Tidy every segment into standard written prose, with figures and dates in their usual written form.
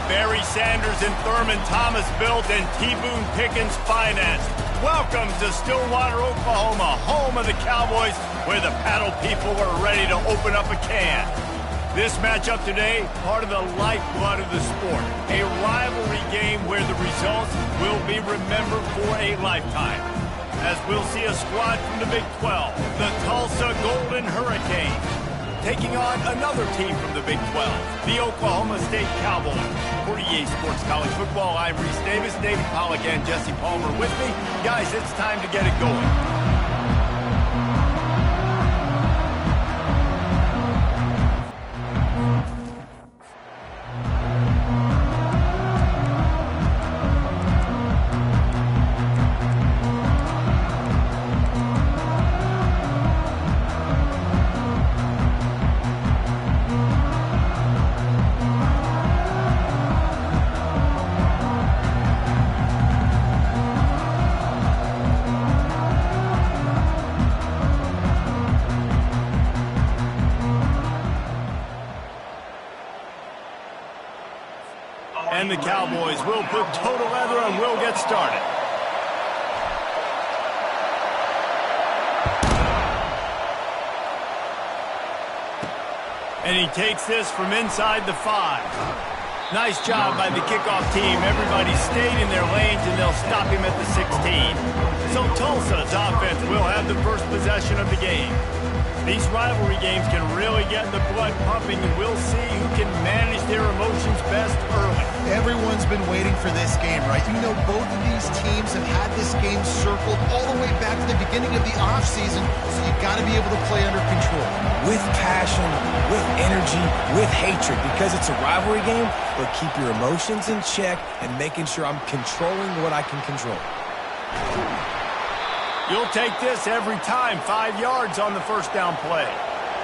Barry Sanders and Thurman Thomas built and T. Boone Pickens financed. Welcome to Stillwater, Oklahoma, home of the Cowboys, where the paddle people are ready to open up a can. This matchup today, part of the lifeblood of the sport. A rivalry game where the results will be remembered for a lifetime. As we'll see a squad from the Big 12, the Tulsa Golden Hurricanes, taking on another team from the Big 12, the Oklahoma State Cowboys. For EA Sports College Football, I'm Reese Davis, David Pollack, and Jesse Palmer with me. Guys, it's time to get it going. And the Cowboys will put total leather and we'll get started. And he takes this from inside the 5. Nice job by the kickoff team. Everybody stayed in their lanes and they'll stop him at the 16. So Tulsa's offense will have the first possession of the game. These rivalry games can really get the blood pumping, and we'll see who can manage their emotions best early. Everyone's been waiting for this game, right? You know, both of these teams have had this game circled all the way back to the beginning of the offseason, so you've got to be able to play under control. With passion, with energy, with hatred, because it's a rivalry game, but keep your emotions in check and making sure I'm controlling what I can control. You'll take this every time. 5 yards on the first down play.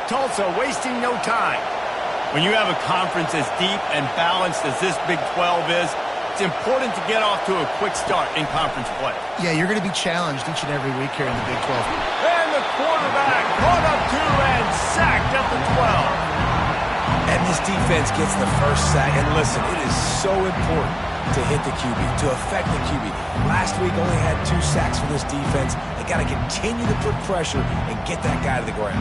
Tulsa wasting no time. When you have a conference as deep and balanced as this Big 12 is, it's important to get off to a quick start in conference play. Yeah, you're going to be challenged each and every week here in the Big 12. And the quarterback caught up to and sacked at the 12. And this defense gets the first sack. And listen, it is so important to hit the QB, to affect the QB. Last week only had 2 sacks for this defense. They got to continue to put pressure and get that guy to the ground.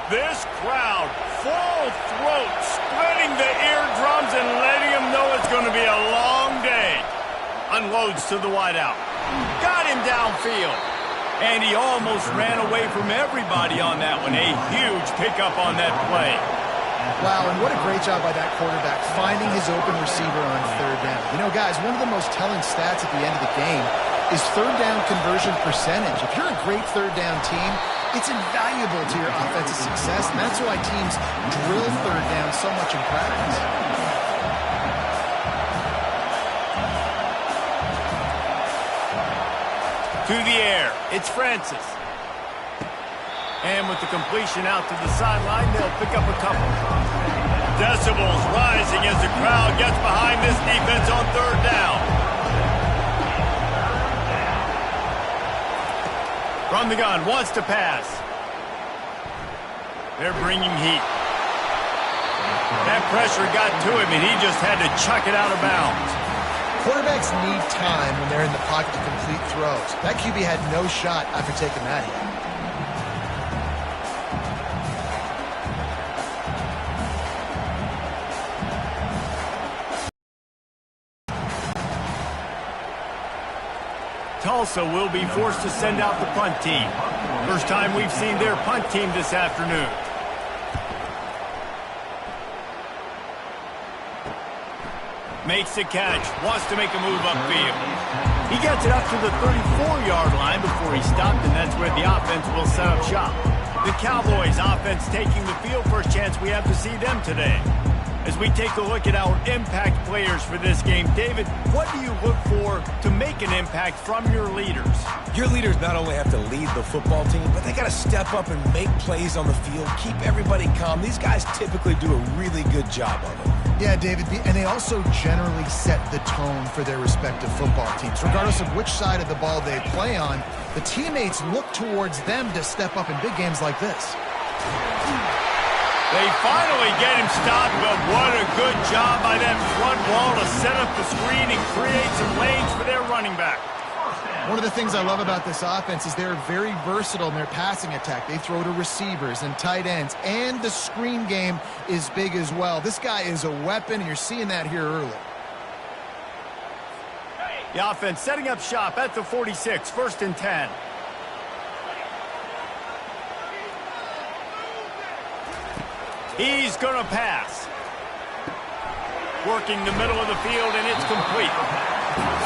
This crowd, full throat, splitting the eardrums and letting them know it's going to be a long day. Unloads to the wideout. Got him downfield. And he almost ran away from everybody on that one. A huge pickup on that play. Wow, and what a great job by that quarterback finding his open receiver on third down. You know, guys, one of the most telling stats at the end of the game is third down conversion percentage. If you're a great third down team, it's invaluable to your offensive success, and that's why teams drill third down so much in practice. To the air, it's Francis. And with the completion out to the sideline, they'll pick up a couple. Decibels rising as the crowd gets behind this defense on third down. From the gun, wants to pass. They're bringing heat. That pressure got to him, and he just had to chuck it out of bounds. Quarterbacks need time when they're in the pocket to complete throws. That QB had no shot after taking that hit. Tulsa will be forced to send out the punt team. First time we've seen their punt team this afternoon. Makes the catch, wants to make a move upfield. He gets it up to the 34-yard line before he he stopped, and that's where the offense will set up shop. The Cowboys offense taking the field. First chance we have to see them today. As we take a look at our impact players for this game, David, what do you look for to make an impact from your leaders? Your leaders not only have to lead the football team, but they got to step up and make plays on the field, keep everybody calm. These guys typically do a really good job of it. Yeah, David, and they also generally set the tone for their respective football teams. Regardless of which side of the ball they play on, the teammates look towards them to step up in big games like this. They finally get him stopped, but what a good job by that front wall to set up the screen and create some lanes for their running back. One of the things I love about this offense is they're very versatile in their passing attack. They throw to receivers and tight ends, and the screen game is big as well. This guy is a weapon, and you're seeing that here early. The offense setting up shop at the 46, 1st and 10. He's going to pass. Working the middle of the field, and it's complete.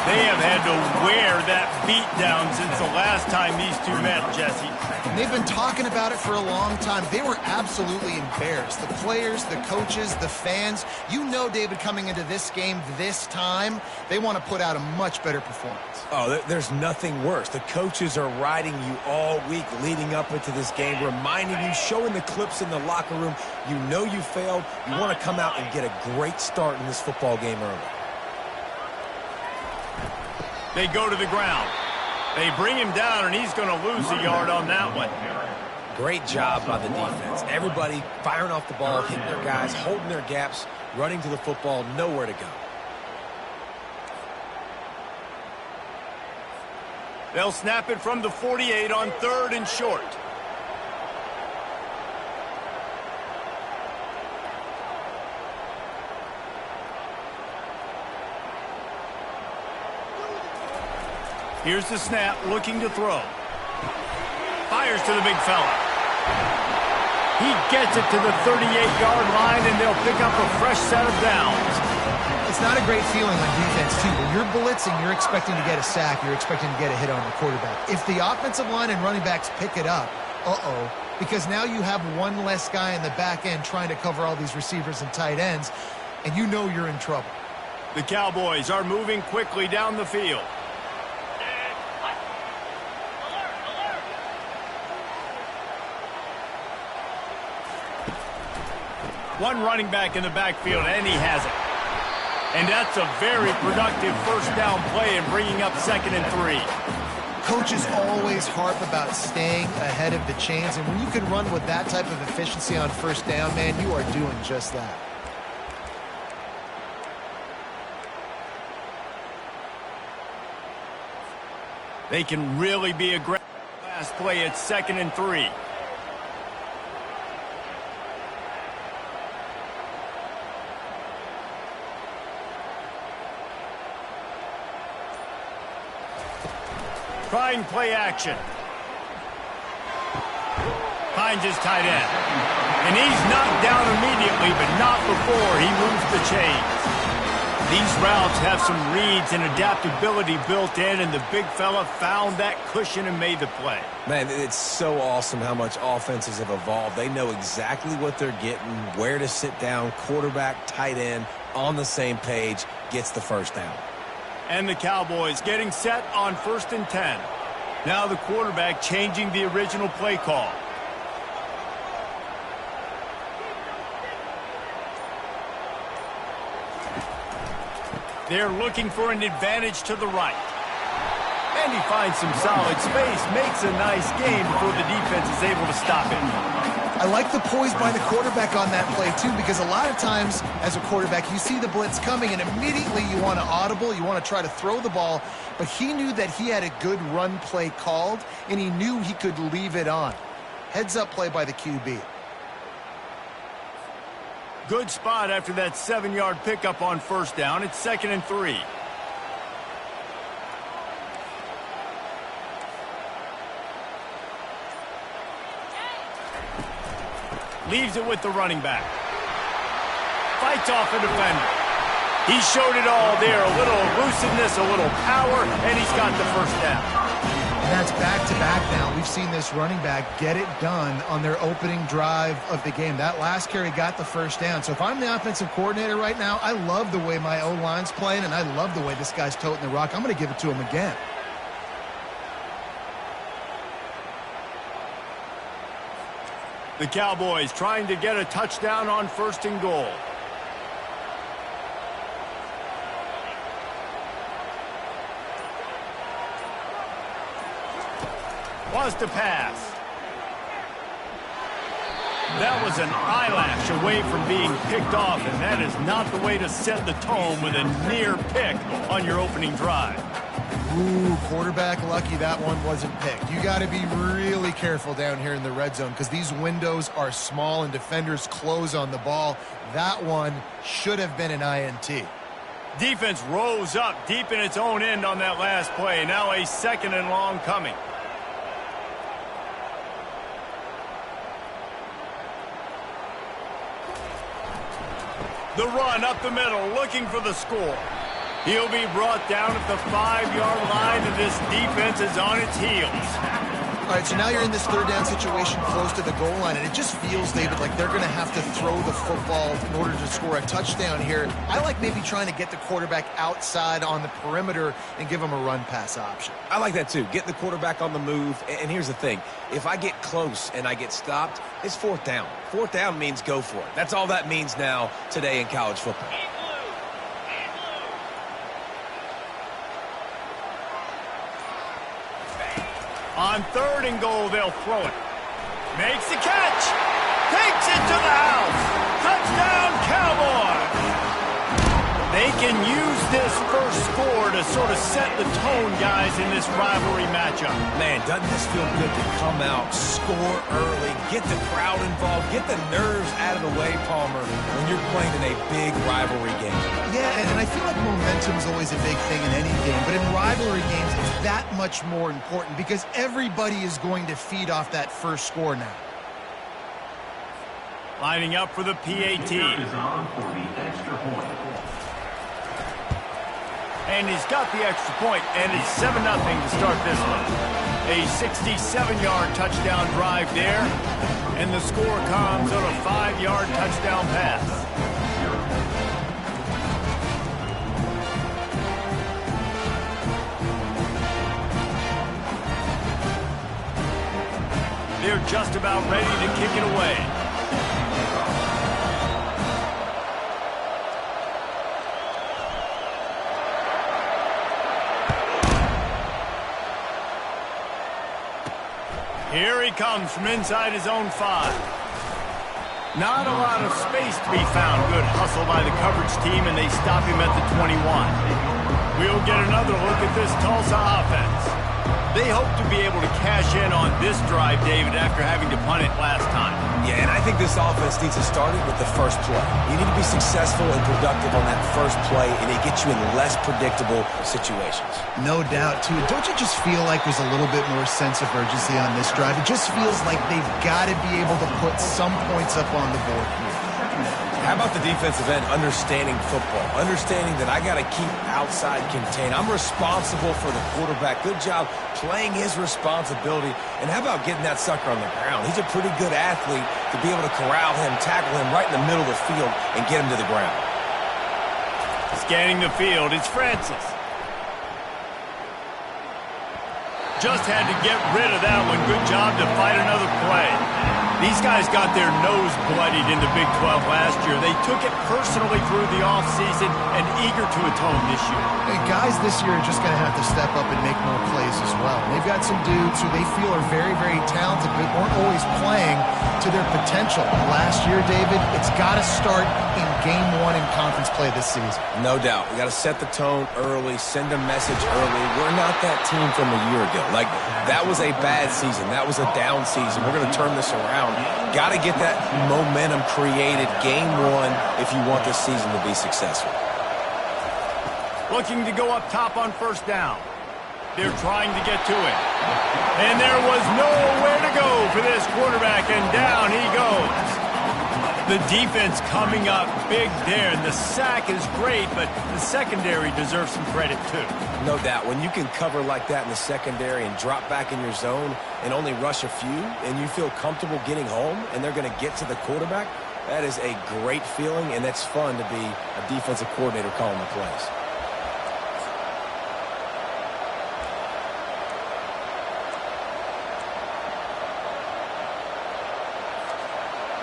They have had to wear that beat down since the last time these two met, Jesse. And they've been talking about it for a long time. They were absolutely embarrassed. The players, the coaches, the fans. You know, David, coming into this game this time, they want to put out a much better performance. Oh, there's nothing worse. The coaches are riding you all week leading up into this game, reminding you, showing the clips in the locker room. You know you failed. You want to come out and get a great start in this football game early. They go to the ground. They bring him down, and he's going to lose a yard on that one. Great job by the defense. Everybody firing off the ball, hitting their guys, holding their gaps, running to the football, nowhere to go. They'll snap it from the 48 on 3rd and short. Here's the snap, looking to throw. Fires to the big fella. He gets it to the 38-yard line, and they'll pick up a fresh set of downs. It's not a great feeling on defense, too. When you're blitzing, you're expecting to get a sack. You're expecting to get a hit on the quarterback. If the offensive line and running backs pick it up, because now you have one less guy in the back end trying to cover all these receivers and tight ends, and you know you're in trouble. The Cowboys are moving quickly down the field. One running back in the backfield, and he has it. And that's a very productive first down play and bringing up 2nd and 3. Coaches always harp about staying ahead of the chains, and when you can run with that type of efficiency on first down, man, you are doing just that. They can really be aggressive. Last play at 2nd and 3. Trying play action. Finds his tight end. And he's knocked down immediately, but not before he moves the chains. These routes have some reads and adaptability built in, and the big fella found that cushion and made the play. Man, it's so awesome how much offenses have evolved. They know exactly what they're getting, where to sit down, quarterback, tight end, on the same page, gets the first down. And the Cowboys getting set on 1st and 10. Now the quarterback changing the original play call. They're looking for an advantage to the right. And he finds some solid space, makes a nice game before the defense is able to stop it. I like the poise by the quarterback on that play, too, because a lot of times as a quarterback, you see the blitz coming, and immediately you want to audible, you want to try to throw the ball, but he knew that he had a good run play called, and he knew he could leave it on. Heads-up play by the QB. Good spot after that 7-yard pickup on first down. It's 2nd and 3. Leaves it with the running back. Fights off a defender. He showed it all there. A little elusiveness, a little power, and he's got the first down. That's back-to-back now. We've seen this running back get it done on their opening drive of the game. That last carry got the first down. So if I'm the offensive coordinator right now, I love the way my O-line's playing, and I love the way this guy's toting the rock. I'm going to give it to him again. The Cowboys trying to get a touchdown on 1st and goal. Wants to pass. That was an eyelash away from being picked off, and that is not the way to set the tone with a near pick on your opening drive. Ooh, quarterback lucky that one wasn't picked. You got to be really careful down here in the red zone because these windows are small and defenders close on the ball. That one should have been an INT. Defense rose up deep in its own end on that last play. Now a 2nd and long coming. The run up the middle, looking for the score. He'll be brought down at the 5-yard line, and this defense is on its heels. All right, so now you're in this 3rd down situation close to the goal line, and it just feels, David, like they're going to have to throw the football in order to score a touchdown here. I like maybe trying to get the quarterback outside on the perimeter and give him a run-pass option. I like that too. Get the quarterback on the move. And here's the thing. If I get close and I get stopped, it's 4th down. 4th down means go for it. That's all that means now today in college football. On 3rd and goal, they'll throw it. Makes the catch. Takes it to the house. Touchdown, Cowboys. They can use this first score to sort of set the tone, guys, in this rivalry matchup. Man, doesn't this feel good to come out, score early, get the crowd involved, get the nerves out of the way, Palmer, when you're playing in a big rivalry game. Yeah, and I feel like momentum's always a big thing in any game, but in rivalry games, it's that much more important because everybody is going to feed off that first score now. Lining up for the PAT. And he's got the extra point, and it's 7-0 to start this one. A 67-yard touchdown drive there, and the score comes on a 5-yard touchdown pass. They're just about ready to kick it away. Here he comes from inside his own 5. Not a lot of space to be found. Good hustle by the coverage team, and they stop him at the 21. We'll get another look at this Tulsa offense. They hope to be able to cash in on this drive, David, after having to punt it last time. Yeah, and I think this offense needs to start it with the first play. You need to be successful and productive on that first play, and it gets you in less predictable situations. No doubt, too. Don't you just feel like there's a little bit more sense of urgency on this drive? It just feels like they've got to be able to put some points up on the board here. How about the defensive end understanding football, understanding that I got to keep outside contained. I'm responsible for the quarterback. Good job playing his responsibility. And how about getting that sucker on the ground? He's a pretty good athlete to be able to corral him, tackle him right in the middle of the field, and get him to the ground. Scanning the field, it's Francis. Just had to get rid of that one. Good job to fight another play. These guys got their nose bloodied in the Big 12 last year. They took it personally through the offseason and eager to atone this year. Hey, guys this year are just going to have to step up and make more plays as well. They've got some dudes who they feel are very, very talented but weren't always playing to their potential. Last year, David, it's got to start in Game 1 in conference play this season. No doubt. We got to set the tone early, send a message early. We're not that team from a year ago. Like, that was a bad season. That was a down season. We're going to turn this around. Got to get that momentum created Game 1 if you want this season to be successful. Looking to go up top on first down. They're trying to get to it. And there was nowhere to go for this quarterback, and down he goes. The defense coming up big there, and the sack is great, but the secondary deserves some credit too. No doubt. When you can cover like that in the secondary and drop back in your zone and only rush a few, and you feel comfortable getting home, and they're going to get to the quarterback, that is a great feeling, and that's fun to be a defensive coordinator calling the plays.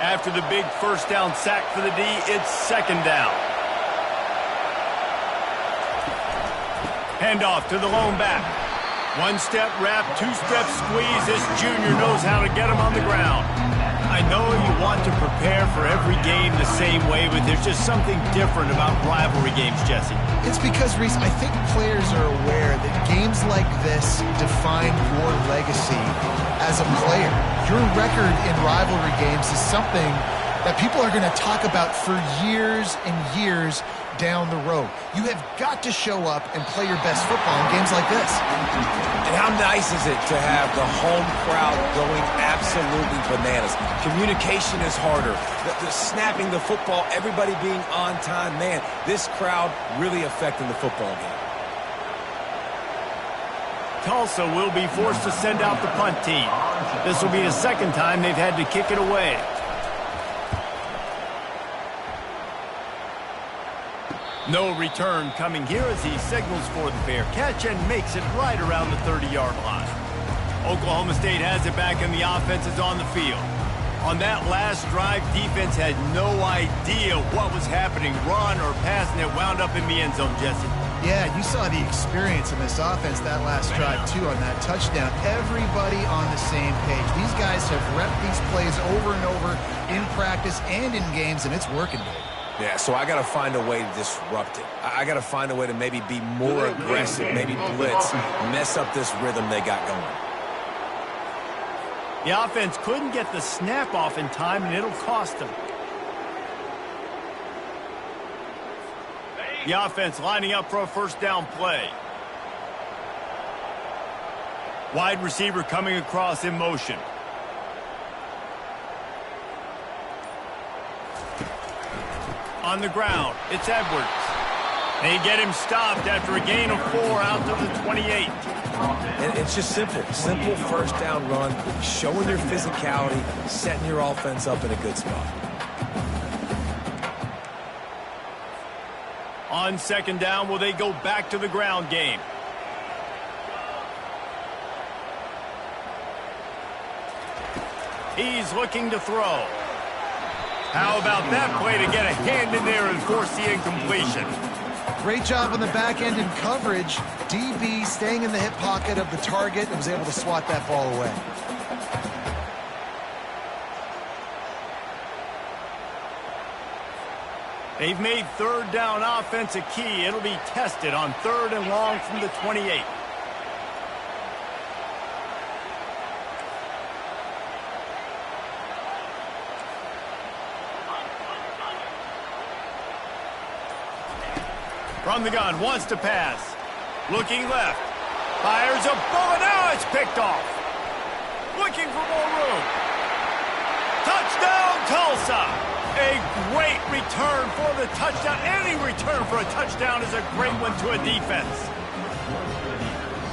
After the big first down sack for the D, it's second down. Handoff to the lone back. One-step wrap, two-step squeeze. This junior knows how to get him on the ground. I know you want to prepare for every game the same way, but there's just something different about rivalry games, Jesse. It's because, Reese, I think players are aware that games like this define your legacy as a player. Your record in rivalry games is something that people are going to talk about for years and years down the road. You have got to show up and play your best football in games like this. And how nice is it to have the home crowd going absolutely bananas? Communication is harder. The snapping the football, everybody being on time. Man, this crowd really affecting the football game. Tulsa will be forced to send out the punt team. This will be the second time they've had to kick it away. No return coming here as he signals for the fair catch and makes it right around the 30-yard line. Oklahoma State has it back and the offense is on the field. On that last drive, defense had no idea what was happening, run or pass, and it wound up in the end zone, Jesse. Yeah, you saw the experience in this offense that last drive, too, on that touchdown. Everybody on the same page. These guys have repped these plays over and over in practice and in games, and it's working, Dave. Yeah, so I got to find a way to disrupt it. I got to find a way to maybe be more aggressive, maybe blitz, mess up this rhythm they got going. The offense couldn't get the snap off in time, and it'll cost them. The offense lining up for a first down play. Wide receiver coming across in motion. On the ground, it's Edwards. They get him stopped after a gain of 4 out to the 28. And it's just simple. Simple first down run, showing your physicality, setting your offense up in a good spot. On second down, will they go back to the ground game? He's looking to throw. How about that play to get a hand in there and force the incompletion? Great job on the back end in coverage. DB staying in the hip pocket of the target and was able to swat that ball away. They've made third down offense a key. It'll be tested on 3rd and long from the 28. From the gun, wants to pass. Looking left. Fires a bullet. Now it's picked off. Looking for more room. Touchdown, Tulsa. A great return for the touchdown. Any return for a touchdown is a great one to a defense.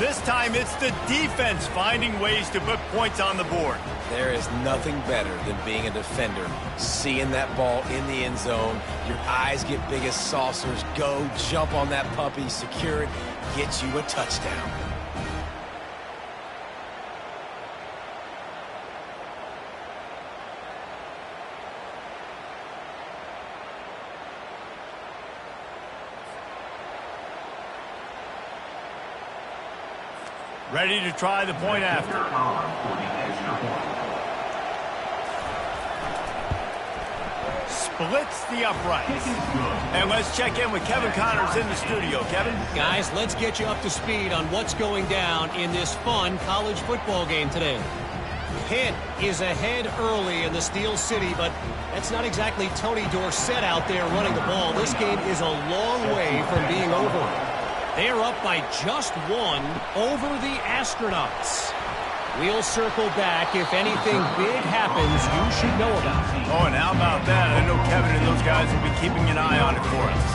This time it's the defense finding ways to put points on the board. There is nothing better than being a defender, seeing that ball in the end zone. Your eyes get big as saucers. Go, jump on that puppy, secure it, get you a touchdown. Ready to try the point after. Splits the uprights. And let's check in with Kevin Connors in the studio. Kevin? Guys, let's get you up to speed on what's going down in this fun college football game today. Pitt is ahead early in the Steel City, but that's not exactly Tony Dorsett out there running the ball. This game is a long way from being over. They are up by just 1 over the Astronauts. We'll circle back. If anything big happens, you should know about it. Oh, and how about that? I know Kevin and those guys will be keeping an eye on it for us.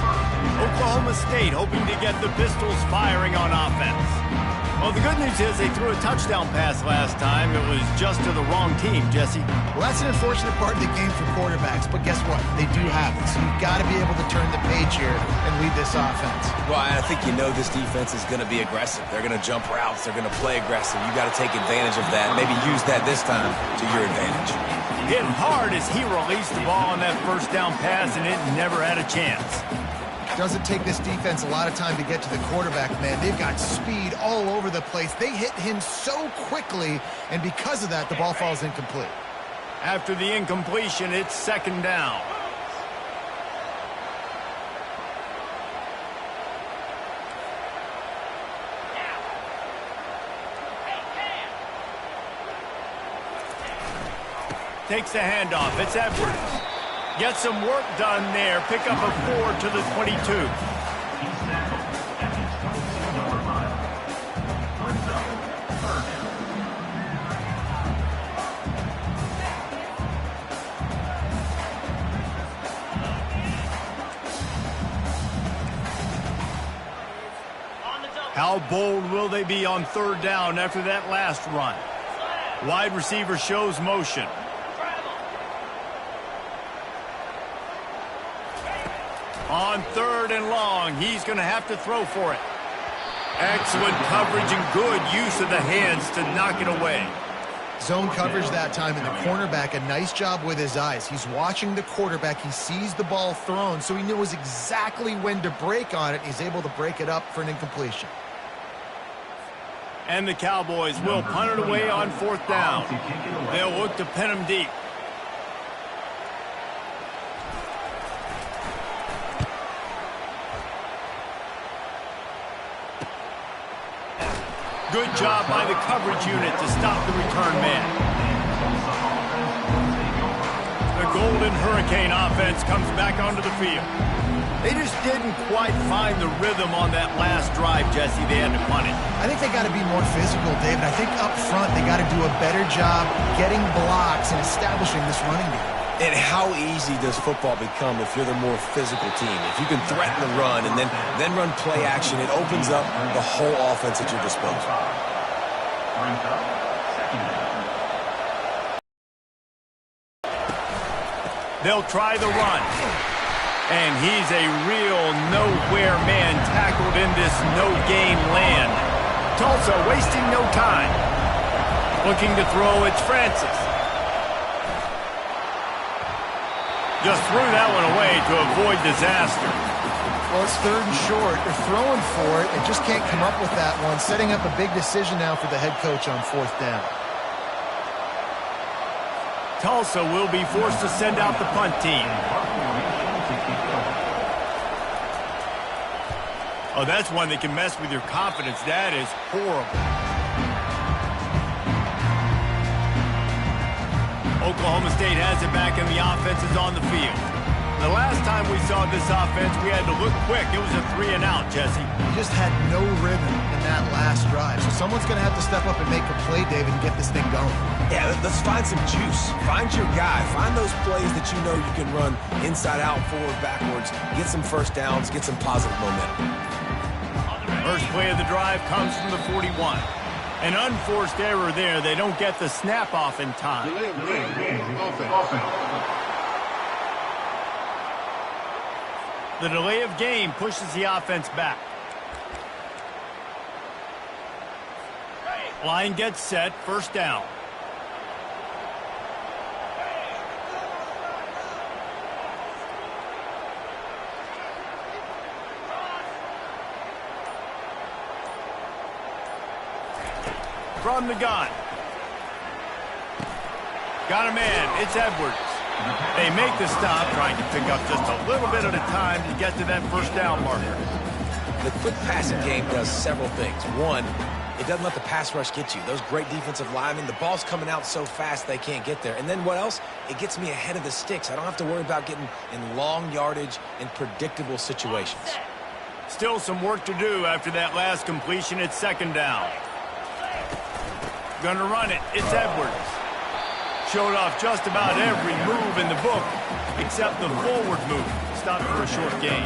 Oklahoma State hoping to get the Pistols firing on offense. Well, the good news is they threw a touchdown pass last time. It was just to the wrong team, Jesse. Well, that's an unfortunate part of the game for quarterbacks, but guess what? They do have it, so you've got to be able to turn the page here and lead this offense. Well, I think you know this defense is going to be aggressive. They're going to jump routes. They're going to play aggressive. You got to take advantage of that. Maybe use that this time to your advantage. Hit hard as he released the ball on that first down pass, and it never had a chance. Doesn't take this defense a lot of time to get to the quarterback, man. They've got speed all over the place. They hit him so quickly, and because of that, the ball falls incomplete. After the incompletion, it's second down. Takes the handoff. It's Edwards. Get some work done there. Pick up a 4 to the 22. How bold will they be on third down after that last run? Wide receiver shows motion. On third and long, he's going to have to throw for it. Excellent coverage and good use of the hands to knock it away. Zone coverage that time, and the cornerback, a nice job with his eyes. He's watching the quarterback. He sees the ball thrown, so he knows exactly when to break on it. He's able to break it up for an incompletion. And the Cowboys will punt it away on fourth down. They'll look to pin him deep. Good job by the coverage unit to stop the return man. The Golden Hurricane offense comes back onto the field. They just didn't quite find the rhythm on that last drive, Jesse. They had to punt it. I think they got to be more physical, David. I think up front they got to do a better job getting blocks and establishing this running game. And how easy does football become if you're the more physical team? If you can threaten the run and then run play action, it opens up the whole offense at your disposal. They'll try the run. And he's a real nowhere man tackled in this no-gain land. Tulsa wasting no time. Looking to throw, it's Francis. Just threw that one away to avoid disaster. Well, it's third and short. They're throwing for it. They just can't come up with that one. Setting up a big decision now for the head coach on fourth down. Tulsa will be forced to send out the punt team. Oh, that's one that can mess with your confidence. That is horrible. Oklahoma State has it back, and the offense is on the field. The last time we saw this offense, we had to look quick. It was a 3-and-out, Jesse. He just had no rhythm in that last drive. So someone's going to have to step up and make a play, David, and get this thing going. Yeah, let's find some juice. Find your guy. Find those plays that you know you can run inside out, forward, backwards. Get some first downs. Get some positive momentum. First play of the drive comes from the 41. An unforced error there. They don't get the snap off in time. The delay of game pushes the offense back. Line gets set. First down. From the gun. Got a man. It's Edwards. They make the stop, trying to pick up just a little bit at a time to get to that first down marker. The quick passing game does several things. One, it doesn't let the pass rush get you. Those great defensive linemen, the ball's coming out so fast they can't get there. And then what else? It gets me ahead of the sticks. I don't have to worry about getting in long yardage and predictable situations. Still some work to do after that last completion at second down. Gonna run it. It's Edwards. Showed off just about every move in the book, except the forward move. Stopped for a short gain.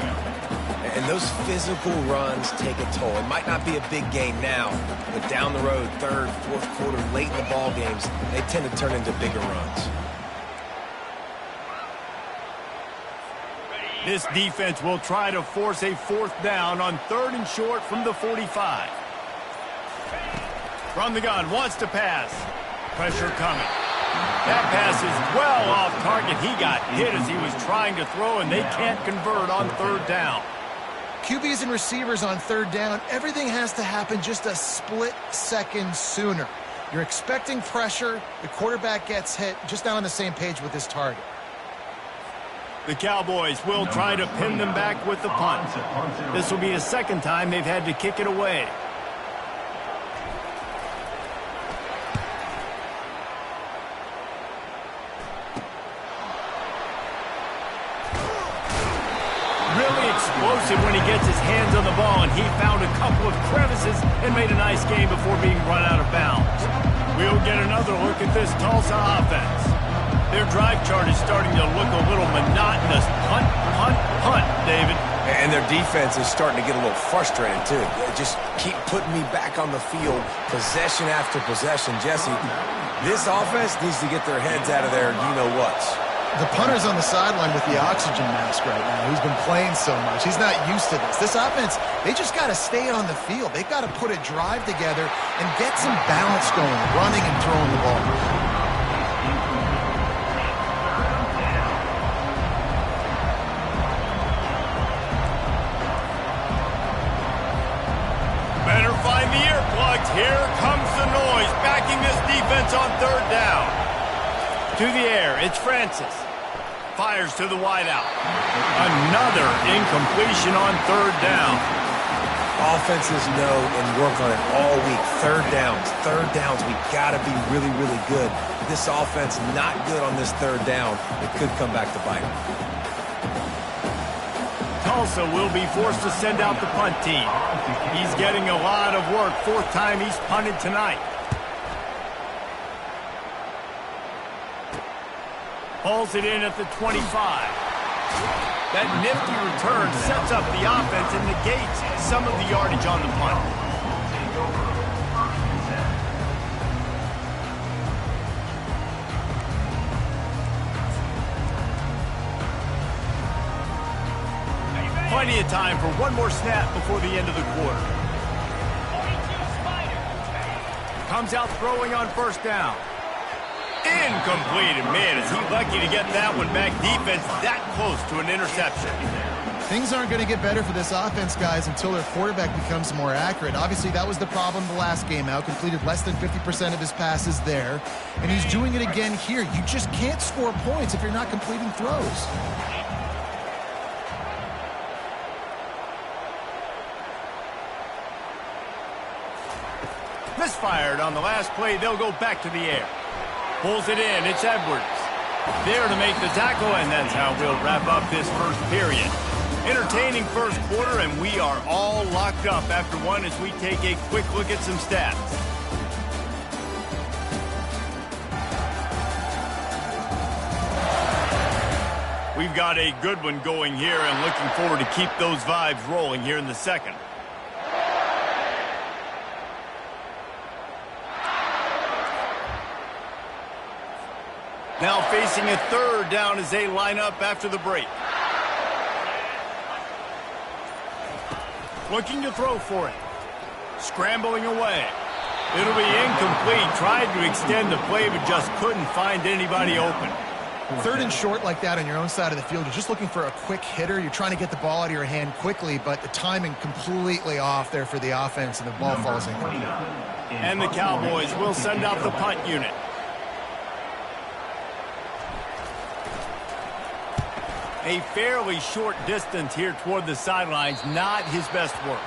And those physical runs take a toll. It might not be a big gain now, but down the road, third, fourth quarter, late in the ball games, they tend to turn into bigger runs. This defense will try to force a fourth down on 3rd and short from the 45. From the gun, wants to pass. Pressure coming. That pass is well off target. He got hit as he was trying to throw, and they can't convert on 3rd down. QBs and receivers on 3rd down, everything has to happen just a split second sooner. You're expecting pressure. The quarterback gets hit. Just not on the same page with his target. The Cowboys will try to pin them back with the punt. This will be the 2nd time they've had to kick it away. Really explosive when he gets his hands on the ball, and he found a couple of crevices and made a nice game before being run out of bounds. We'll get another look at this Tulsa offense. Their drive chart is starting to look a little monotonous. Punt, punt, punt, David. And their defense is starting to get a little frustrated, too. They just keep putting me back on the field, possession after possession. Jesse, this offense needs to get their heads out of their you-know-whats. The punter's on the sideline with the oxygen mask right now. He's been playing so much. He's not used to this. This offense, they just got to stay on the field. They've got to put a drive together and get some balance going, running and throwing the ball. Better find the earplugs. Here comes the noise, backing this defense on 3rd down. To the air, it's Francis. Fires to the wideout. Another incompletion on 3rd down. Offenses know and work on it all week. 3rd downs. We got to be really, really good. This offense not good on this 3rd down. It could come back to bite. Tulsa will be forced to send out the punt team. He's getting a lot of work. 4th time he's punted tonight. Pulls it in at the 25. That nifty return sets up the offense and negates some of the yardage on the punt. Plenty of time for one more snap before the end of the quarter. Comes out throwing on 1st down. Incomplete. And man, is he lucky to get that one back. Defense that close to an interception. Things aren't going to get better for this offense, guys, until their quarterback becomes more accurate. Obviously, that was the problem the last game out. Completed less than 50% of his passes there. And he's doing it again here. You just can't score points if you're not completing throws. Misfired on the last play. They'll go back to the air. Pulls it in. It's Edwards. There to make the tackle, and that's how we'll wrap up this 1st period. Entertaining 1st quarter, and we are all locked up after one as we take a quick look at some stats. We've got a good one going here and looking forward to keep those vibes rolling here in the 2nd. Now facing a 3rd down as they line up after the break. Looking to throw for it. Scrambling away. It'll be incomplete. Tried to extend the play, but just couldn't find anybody open. 3rd and short like that on your own side of the field. You're just looking for a quick hitter. You're trying to get the ball out of your hand quickly, but the timing completely off there for the offense, and the ball falls incomplete. And the Cowboys will send out the punt unit. A fairly short distance here toward the sidelines, not his best work.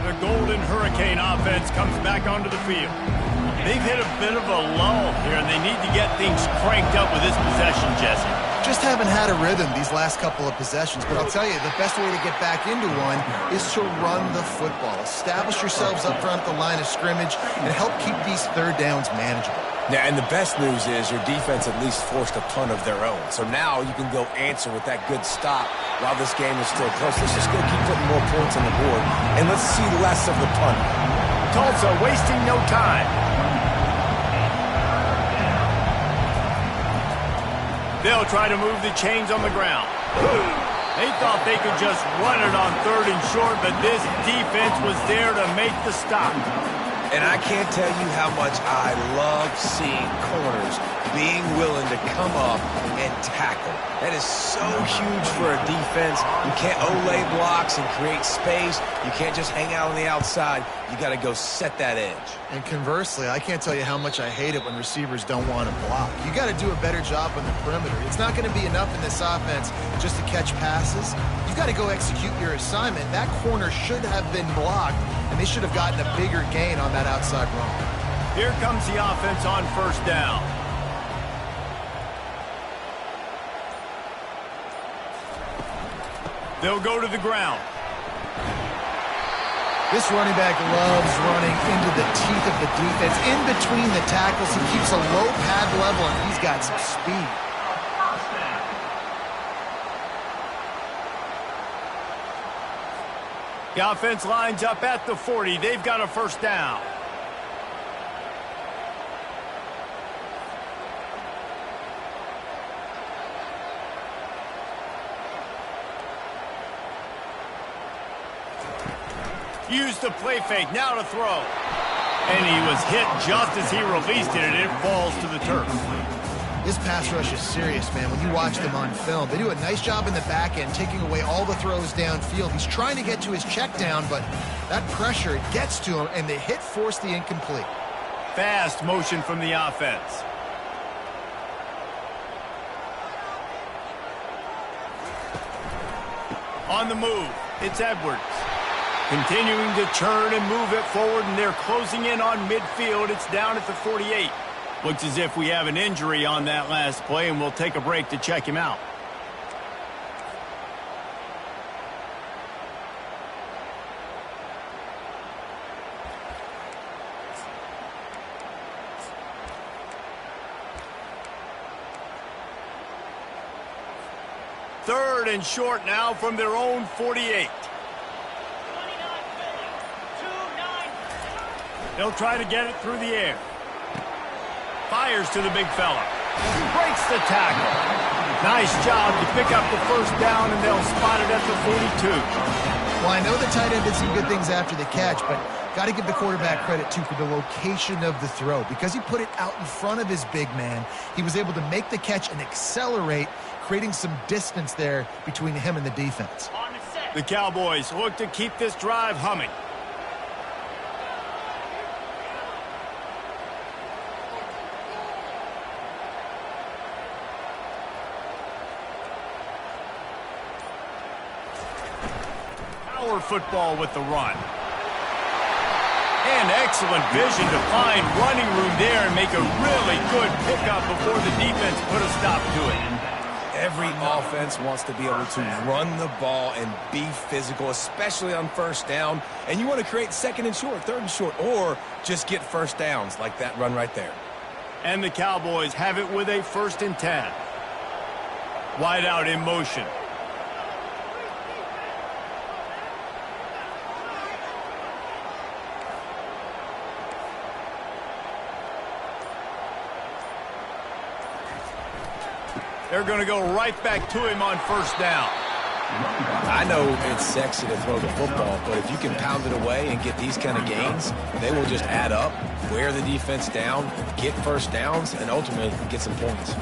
The Golden Hurricane offense comes back onto the field. They've hit a bit of a lull here, and they need to get things cranked up with this possession, Jesse. just haven't had a rhythm these last couple of possessions. But I'll tell you, the best way to get back into one is to run the football. Establish yourselves up front at the line of scrimmage and help keep these third downs manageable. Yeah, and the best news is your defense at least forced a punt of their own. So now you can go answer with that good stop while this game is still close. Let's just go keep putting more points on the board, and let's see less of the punt. Tulsa wasting no time. They'll try to move the chains on the ground. They thought they could just run it on 3rd and short, but this defense was there to make the stop. And I can't tell you how much I love seeing corners being willing to come up and tackle. That is so huge for a defense. You can't olay blocks and create space. You can't just hang out on the outside. You got to go set that edge. And conversely, I can't tell you how much I hate it when receivers don't want to block. You got to do a better job on the perimeter. It's not going to be enough in this offense just to catch passes. You got to go execute your assignment. That corner should have been blocked, and they should have gotten a bigger gain on that outside run. Here comes the offense on 1st down. They'll go to the ground. This running back loves running into the teeth of the defense. In between the tackles, he keeps a low pad level, and he's got some speed. The offense lines up at the 40. They've got a 1st down. Used the play fake, now to throw. And he was hit just as he released it, and it falls to the turf. This pass rush is serious, man. When you watch them on film, they do a nice job in the back end, taking away all the throws downfield. He's trying to get to his check down, but that pressure gets to him, and the hit forced the incomplete. Fast motion from the offense. On the move, it's Edwards. Continuing to churn and move it forward, and they're closing in on midfield. It's down at the 48. Looks as if we have an injury on that last play, and we'll take a break to check him out. Third and short now from their own 48. They'll try to get it through the air. Fires to the big fella. Breaks the tackle. Nice job to pick up the 1st down, and they'll spot it at the 42. Well, I know the tight end did some good things after the catch, but got to give the quarterback credit, too, for the location of the throw. Because he put it out in front of his big man, he was able to make the catch and accelerate, creating some distance there between him and the defense. The Cowboys look to keep this drive humming. Football with the run. And excellent vision to find running room there and make a really good pickup before the defense put a stop to it. Every offense wants to be able to run the ball and be physical, especially on 1st down. And you want to create 2nd and short, 3rd and short, or just get 1st downs like that run right there. And the Cowboys have it with a 1st and 10. Wide out in motion. They're going to go right back to him on 1st down. I know it's sexy to throw the football, but if you can pound it away and get these kind of gains, they will just add up, wear the defense down, get 1st downs, and ultimately get some points.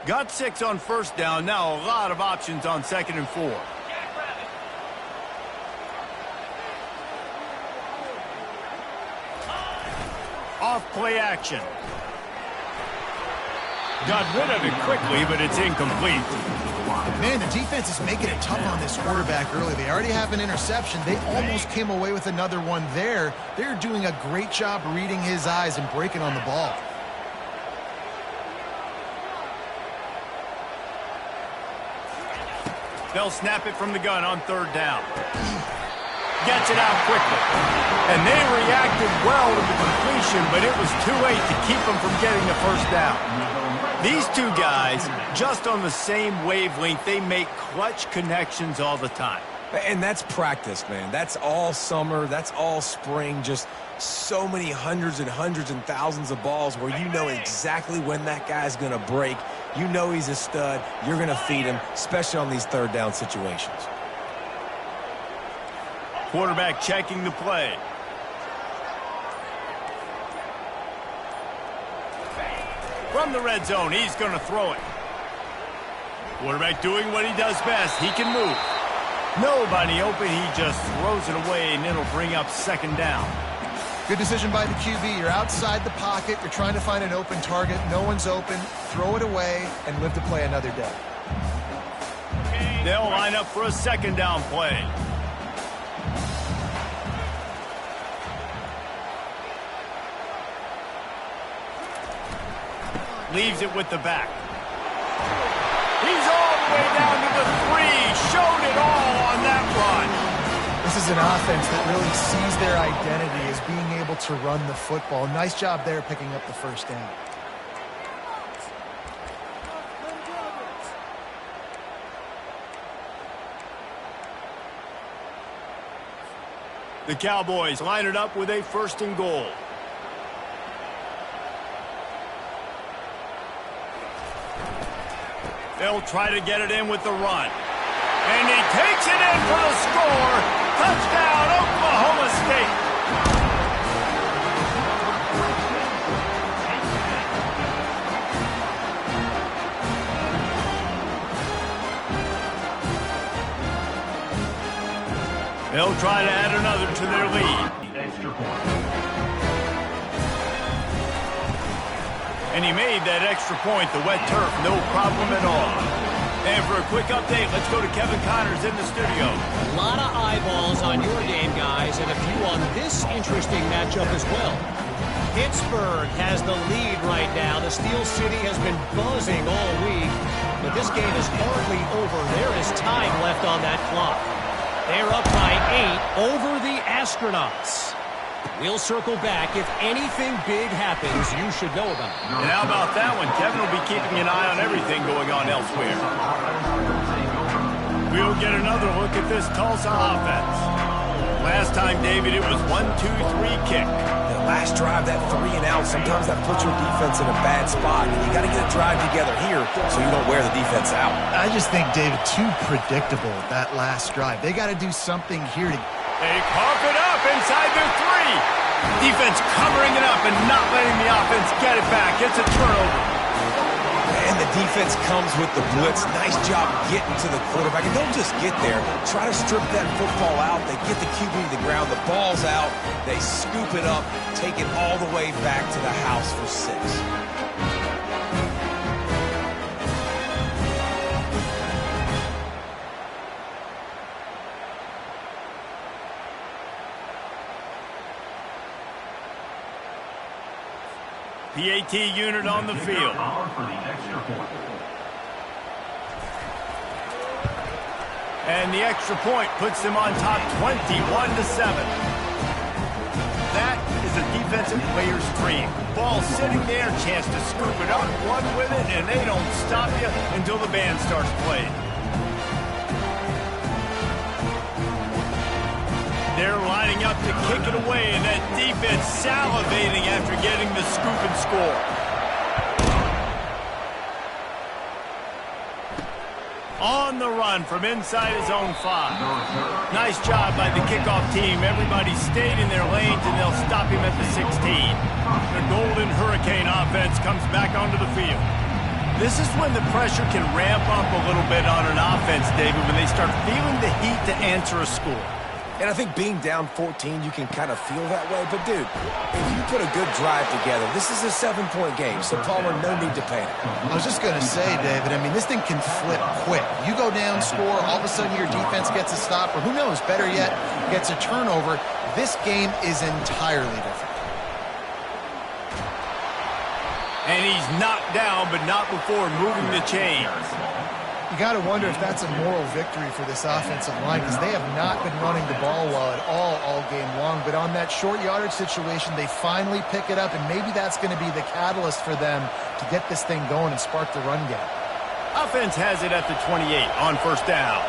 Got 6 on 1st down. Now a lot of options on 2nd and 4. Off play action. Got rid of it quickly, but it's incomplete. Man, the defense is making it tough on this quarterback early. They already have an interception. They almost came away with another one there. They're doing a great job reading his eyes and breaking on the ball. They'll snap it from the gun on third down. Gets it out quickly. And they reacted well to the completion, but it was too late to keep them from getting the first down. These two guys, just on the same wavelength, they make clutch connections all the time. And that's practice, man. That's all summer. That's all spring. Just so many hundreds and thousands of balls where you know exactly when that guy's going to break. You know he's a stud. You're going to feed him, especially on these third down situations. Quarterback checking the play. From the red zone, he's going to throw it. Quarterback doing what he does best. He can move. Nobody open. He just throws it away, and it'll bring up second down. Good decision by the QB. You're outside the pocket. You're trying to find an open target. No one's open. Throw it away and live to play another day. They'll line up for a second down play. Leaves it with the back. He's all the way down to the 3. Showed it all on that run. This is an offense that really sees their identity as being able to run the football. Nice job there picking up the first down. The Cowboys line it up with a first and goal. They'll try to get it in with the run. And he takes it in for the score. Touchdown, Oklahoma State. They'll try to add another to their lead. Extra point. And he made that extra point, the wet turf, no problem at all. And for a quick update, let's go to Kevin Connors in the studio. A lot of eyeballs on your game, guys, and a few on this interesting matchup as well. Pittsburgh has the lead right now. The Steel City has been buzzing all week, but this game is hardly over. There is time left on that clock. They're up by 8 over the Astronauts. We'll circle back. If anything big happens, you should know about it. And how about that one? Kevin will be keeping an eye on everything going on elsewhere. We'll get another look at this Tulsa offense. Last time, David, it was 1-2-3 kick. The last drive, that 3 and out, sometimes that puts your defense in a bad spot. And you got to get a drive together here so you don't wear the defense out. I just think, David, too predictable, that last drive. They got to do something here to... They cough it up inside their 3. Defense covering it up and not letting the offense get it back. It's a turnover. And the defense comes with the blitz. Nice job getting to the quarterback. And don't just get there. Try to strip that football out. They get the QB to the ground. The ball's out. They scoop it up, take it all the way back to the house for 6. PAT unit on the field. And the extra point puts them on top 21-7. That is a defensive player's dream. Ball sitting there, chance to scoop it up, run with it, and they don't stop you until the band starts playing. They're lining up to kick it away, and that defense salivating after getting the scoop and score. On the run from inside his own 5. Nice job by the kickoff team. Everybody stayed in their lanes, and they'll stop him at the 16. The Golden Hurricane offense comes back onto the field. This is when the pressure can ramp up a little bit on an offense, David, when they start feeling the heat to answer a score. And I think being down 14, you can kind of feel that way. But, dude, if you put a good drive together, this is a 7-point game, so Palmer, no need to panic. I was just going to say, David, I mean, this thing can flip quick. You go down, score, all of a sudden your defense gets a stop, or who knows, better yet, gets a turnover. This game is entirely different. And he's knocked down, but not before moving the chains. You got to wonder if that's a moral victory for this offensive line, because they have not been running the ball well at all game long. But on that short yardage situation, they finally pick it up, and maybe that's going to be the catalyst for them to get this thing going and spark the run game. Offense has it at the 28 on first down.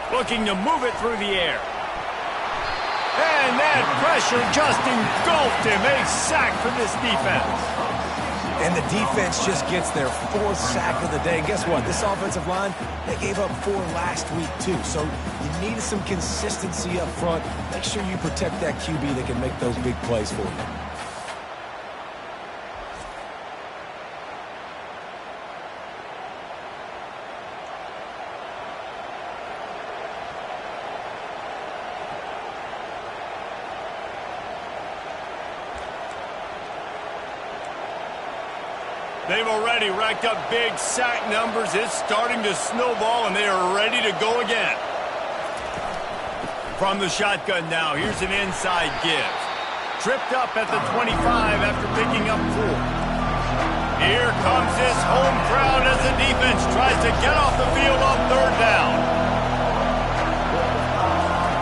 Looking to move it through the air. And that pressure just engulfed him. A sack for this defense. And the defense just gets their 4th sack of the day. And guess what? This offensive line, they gave up 4 last week, too. So you needed some consistency up front. Make sure you protect that QB that can make those big plays for you. They've already racked up big sack numbers. It's starting to snowball, and they are ready to go again. From the shotgun now, here's an inside give. Tripped up at the 25 after picking up 4. Here comes this home crowd as the defense tries to get off the field on third down.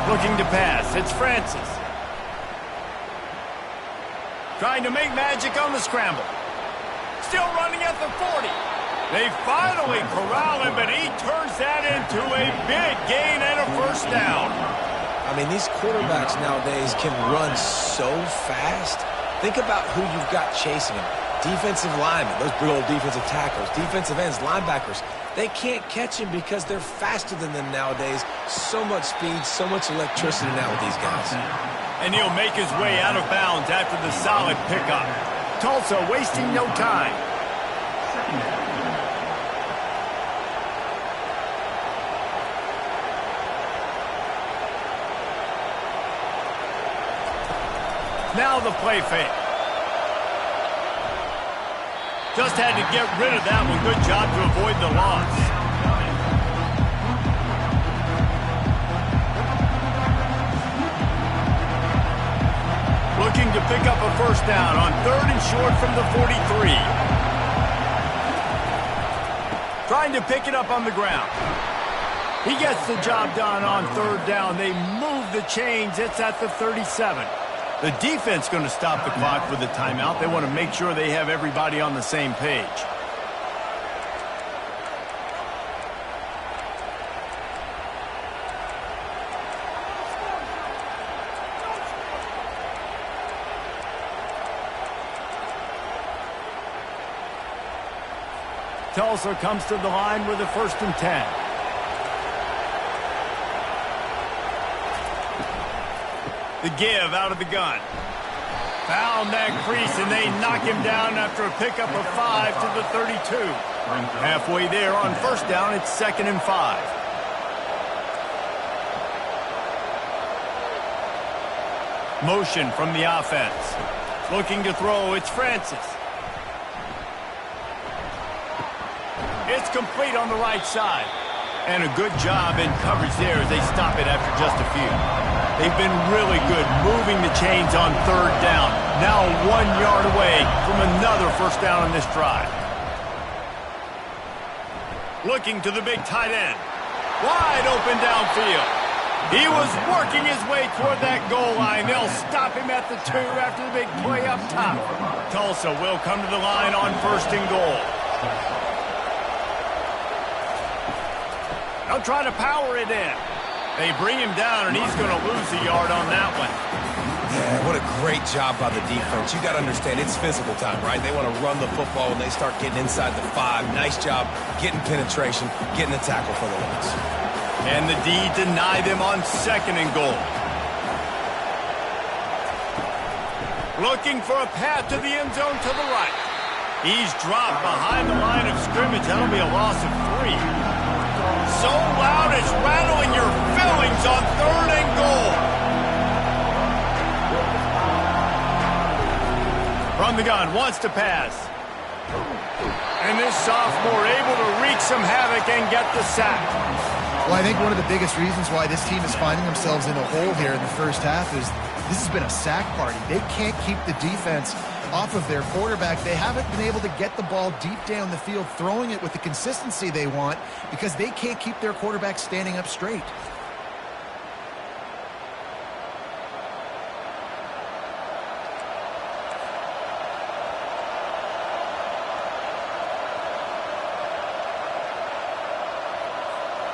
Looking to pass, it's Francis. Trying to make magic on the scramble. Still running at the 40. They finally corral him, but he turns that into a big gain and a first down. I mean, these quarterbacks nowadays can run so fast. Think about who you've got chasing him. Defensive linemen, those big old defensive tackles, defensive ends, linebackers. They can't catch him because they're faster than them nowadays. So much speed, so much electricity now with these guys. And he'll make his way out of bounds after the solid pickup. Tulsa wasting no time. Now the play fake. Just had to get rid of that one. Good job to avoid the loss. Looking to pick up a first down on 3rd and short from the 43. Trying to pick it up on the ground. He gets the job done on 3rd down. They move the chains. It's at the 37. The defense going to stop the clock with a timeout. They want to make sure they have everybody on the same page. Tulsa comes to the line with a 1st and 10. The give out of the gun. Found that crease, and they knock him down after a pickup of 5 to the 32. Halfway there on first down, it's 2nd and 5. Motion from the offense. Looking to throw, it's Francis. It's complete on the right side. And a good job in coverage there as they stop it after just a few. They've been really good moving the chains on 3rd down. Now 1 yard away from another first down on this drive. Looking to the big tight end. Wide open downfield. He was working his way toward that goal line. They'll stop him at the 2 after the big play up top. Tulsa will come to the line on 1st and goal. They'll try to power it in. They bring him down, and he's going to lose a yard on that one. Yeah, what a great job by the defense. You got to understand, it's physical time, right? They want to run the football, and they start getting inside the 5. Nice job getting penetration, getting the tackle for the loss. And the D deny them on 2nd and goal. Looking for a path to the end zone to the right. He's dropped behind the line of scrimmage. That'll be a loss of 3. so loud it's rattling your fillings on 3rd and goal. From the gun, wants to pass. And this sophomore able to wreak some havoc and get the sack. Well, I think one of the biggest reasons why this team is finding themselves in a hole here in the first half is this has been a sack party. They can't keep the defense off of their quarterback. They haven't been able to get the ball deep down the field, throwing it with the consistency they want because they can't keep their quarterback standing up straight.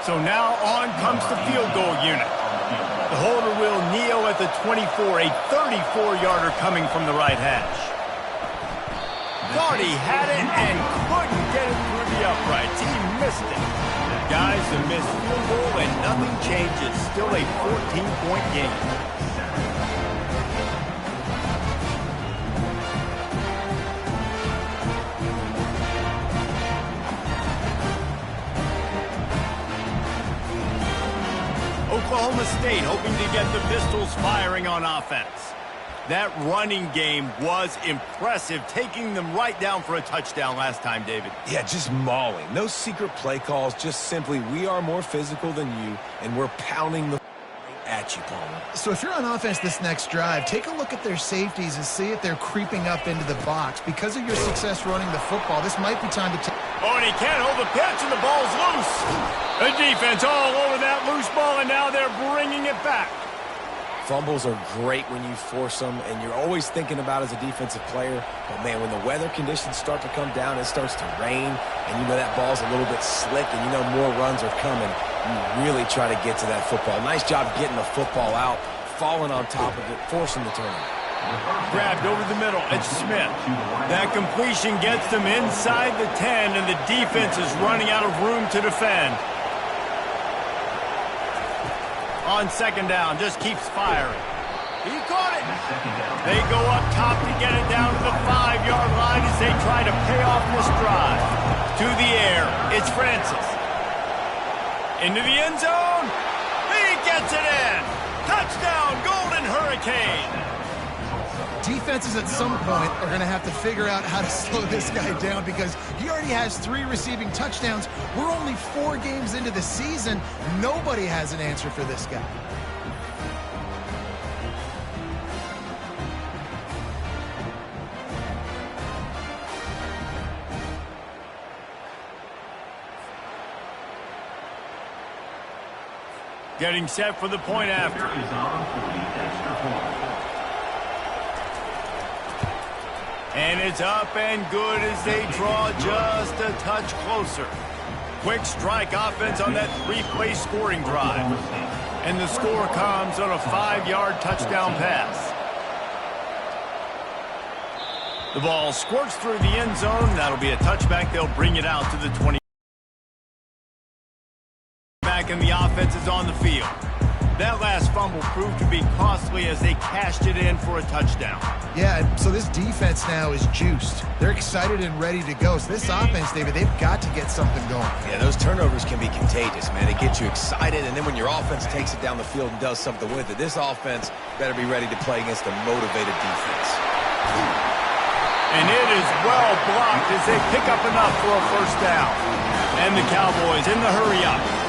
So now on comes the field goal unit. The holder will kneel at the 24, a 34-yarder coming from the right hash. Thought he had it and couldn't get it through the uprights. He missed it. Guys, the missed field goal and nothing changes. Still a 14-point game. Oklahoma State hoping to get the Pistols firing on offense. That running game was impressive, taking them right down for a touchdown last time, David. Yeah, just mauling. No secret play calls, just simply we are more physical than you, and we're pounding the at you, Palmer. So if you're on offense this next drive, take a look at their safeties and see if they're creeping up into the box. Because of your success running the football, this might be time to take... Oh, and he can't hold the pitch, and the ball's loose. The defense all over that loose ball, and now they're bringing it back. Fumbles are great when you force them, and you're always thinking about as a defensive player, but man, when the weather conditions start to come down, it starts to rain, and you know that ball's a little bit slick, and you know more runs are coming. You really try to get to that football. Nice job getting the football out, falling on top of it, forcing the turnover. Grabbed over the middle, it's Smith. That completion gets them inside the 10, and the defense is running out of room to defend. On 2nd down, just keeps firing. He caught it. They go up top to get it down to the 5-yard line as they try to pay off this drive. To the air, it's Francis. Into the end zone. He gets it in. Touchdown, Golden Hurricane. Defenses at some point are going to have to figure out how to slow this guy down because he already has 3 receiving touchdowns. We're only 4 games into the season. Nobody has an answer for this guy. Getting set for the point after. And it's up and good as they draw just a touch closer. Quick strike offense on that 3-play scoring drive. And the score comes on a 5-yard touchdown pass. The ball squirts through the end zone. That'll be a touchback. They'll bring it out to the 20. Back and the offense is on the field. That last fumble proved to be costly as they cashed it in for a touchdown. Yeah, so this defense now is juiced. They're excited and ready to go. So this offense, David, they've got to get something going. Yeah, those turnovers can be contagious, man. It gets you excited, and then when your offense takes it down the field and does something with it, this offense better be ready to play against a motivated defense. And it is well blocked as they pick up enough for a first down. And the Cowboys in the hurry-up.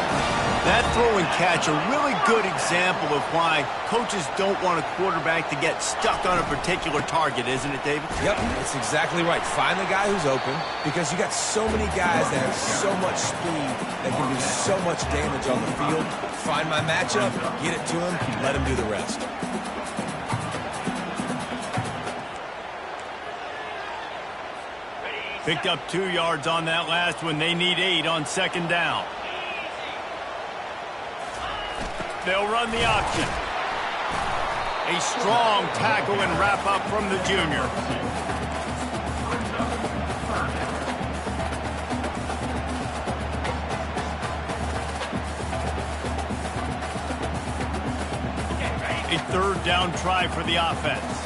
That throw and catch, a really good example of why coaches don't want a quarterback to get stuck on a particular target, isn't it, David? Yep, that's exactly right. Find the guy who's open because you got so many guys that have so much speed that can do so much damage on the field. Find my matchup, get it to him, let him do the rest. Picked up 2 yards on that last one. They need 8 on 2nd down. They'll run the option. A strong tackle and wrap up from the junior. A 3rd down try for the offense.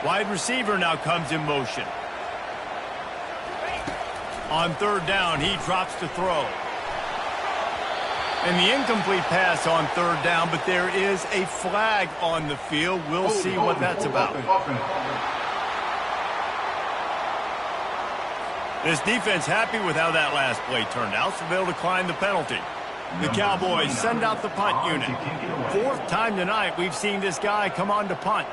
Wide receiver now comes in motion. On third down, he drops to throw. And the incomplete pass on third down, but there is a flag on the field. We'll see what that's about. This defense happy with how that last play turned out, so they'll decline the penalty. The Cowboys send out the punt unit. Fourth time tonight we've seen this guy come on to punt.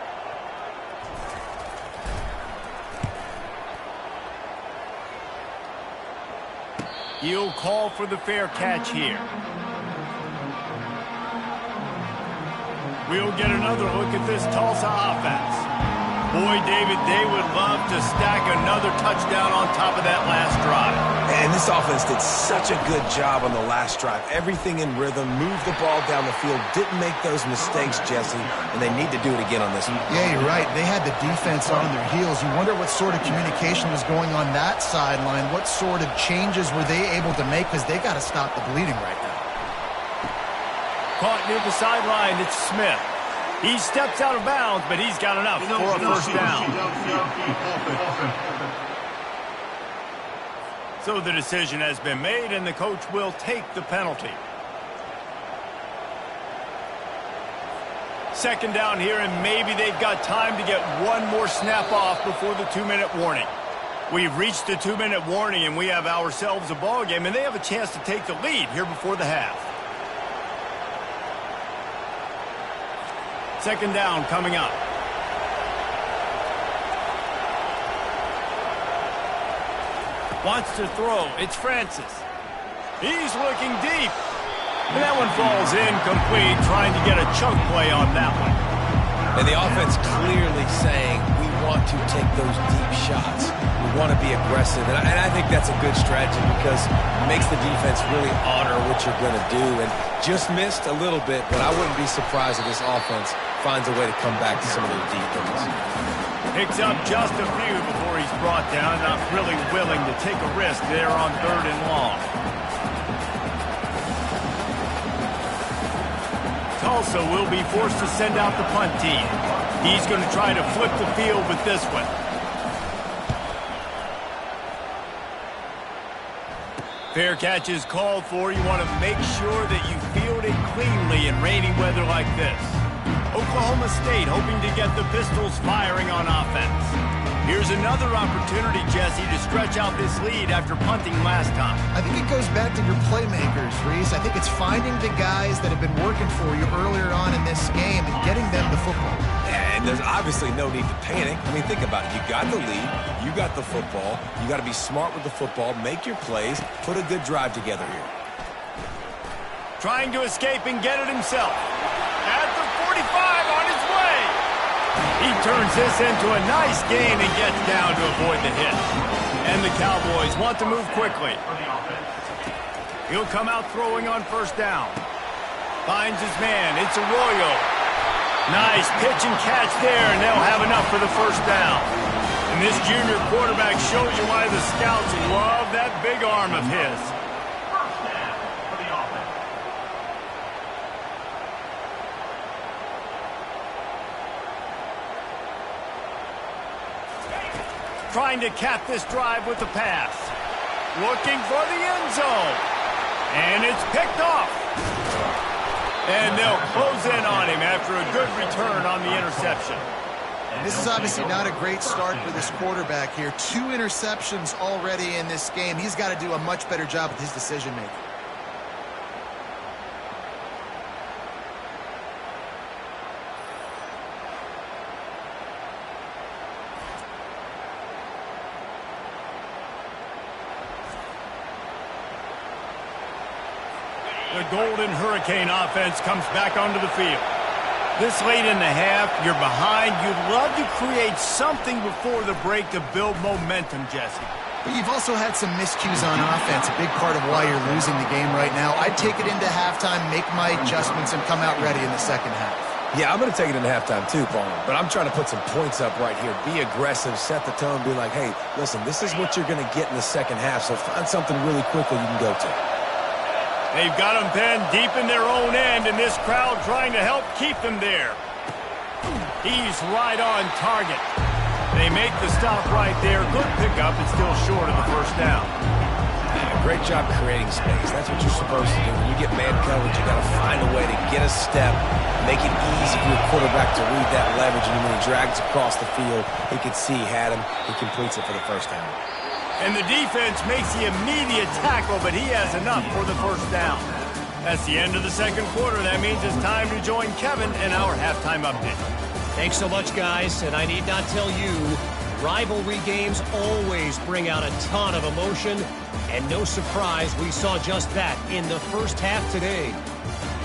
He'll call for the fair catch here. We'll get another look at this Tulsa offense. Boy, David, they would love to stack another touchdown on top of that last drive. And this offense did such a good job on the last drive. Everything in rhythm, moved the ball down the field, didn't make those mistakes, Jesse, and they need to do it again on this one. Yeah, you're right. They had the defense on their heels. You wonder what sort of communication was going on that sideline. What sort of changes were they able to make, because they got to stop the bleeding right now. Caught near the sideline, it's Smith. He steps out of bounds, but he's got enough for a first down. So the decision has been made, and the coach will take the penalty. Second down here, and maybe they've got time to get one more snap off before the 2-minute warning. We've reached the 2-minute warning, and we have ourselves a ball game, and they have a chance to take the lead here before the half. Second down coming up. Wants to throw. It's Francis. He's looking deep. And that one falls incomplete, trying to get a chunk play on that one. And the offense clearly saying, we want to take those deep shots. We want to be aggressive. And I think that's a good strategy, because it makes the defense really honor what you're going to do. And just missed a little bit, but I wouldn't be surprised if this offense finds a way to come back to some of those deep things. Picks up just a few before he's brought down. Not really willing to take a risk there on third and long. Tulsa will be forced to send out the punt team. He's going to try to flip the field with this one. Fair catch is called for. You want to make sure that you field it cleanly in rainy weather like this. Oklahoma State hoping to get the Pistols firing on offense. Here's another opportunity, Jesse, to stretch out this lead after punting last time. I think it goes back to your playmakers, Reese. I think it's finding the guys that have been working for you earlier on in this game and getting them the football. And there's obviously no need to panic. I mean, think about it. You got the lead. You got the football. You got to be smart with the football. Make your plays. Put a good drive together here. Trying to escape and get it himself. At the 45 on his way. He turns this into a nice gain and gets down to avoid the hit. And the Cowboys want to move quickly. He'll come out throwing on first down. Finds his man. It's Arroyo. Nice pitch and catch there, and they'll have enough for the first down. And this junior quarterback shows you why the scouts love that big arm of his. Trying to cap this drive with the pass. Looking for the end zone. And it's picked off. And they'll close in on him after a good return on the interception. This is obviously not a great start for this quarterback here. 2 interceptions already in this game. He's got to do a much better job with his decision-making. The Golden Hurricane offense comes back onto the field. This late in the half, you're behind. You'd love to create something before the break to build momentum, Jesse. But you've also had some miscues on offense, a big part of why you're losing the game right now. I'd take it into halftime, make my adjustments, and come out ready in the second half. Yeah, I'm going to take it into halftime too, Paul. But I'm trying to put some points up right here. Be aggressive, set the tone, be like, hey, listen, this is what you're going to get in the second half, so find something really quickly you can go to. They've got them pinned deep in their own end, and this crowd trying to help keep them there. He's right on target. They make the stop right there. Good pickup, and still short of the first down. Great job creating space. That's what you're supposed to do. When you get man coverage, you got to find a way to get a step, make it easy for your quarterback to read that leverage, and when he drags across the field, he can see he had him. He completes it for the first down. And the defense makes the immediate tackle, but he has enough for the first down. That's the end of the second quarter. That means it's time to join Kevin in our halftime update. Thanks so much, guys, and I need not tell you, rivalry games always bring out a ton of emotion, and no surprise we saw just that in the first half today.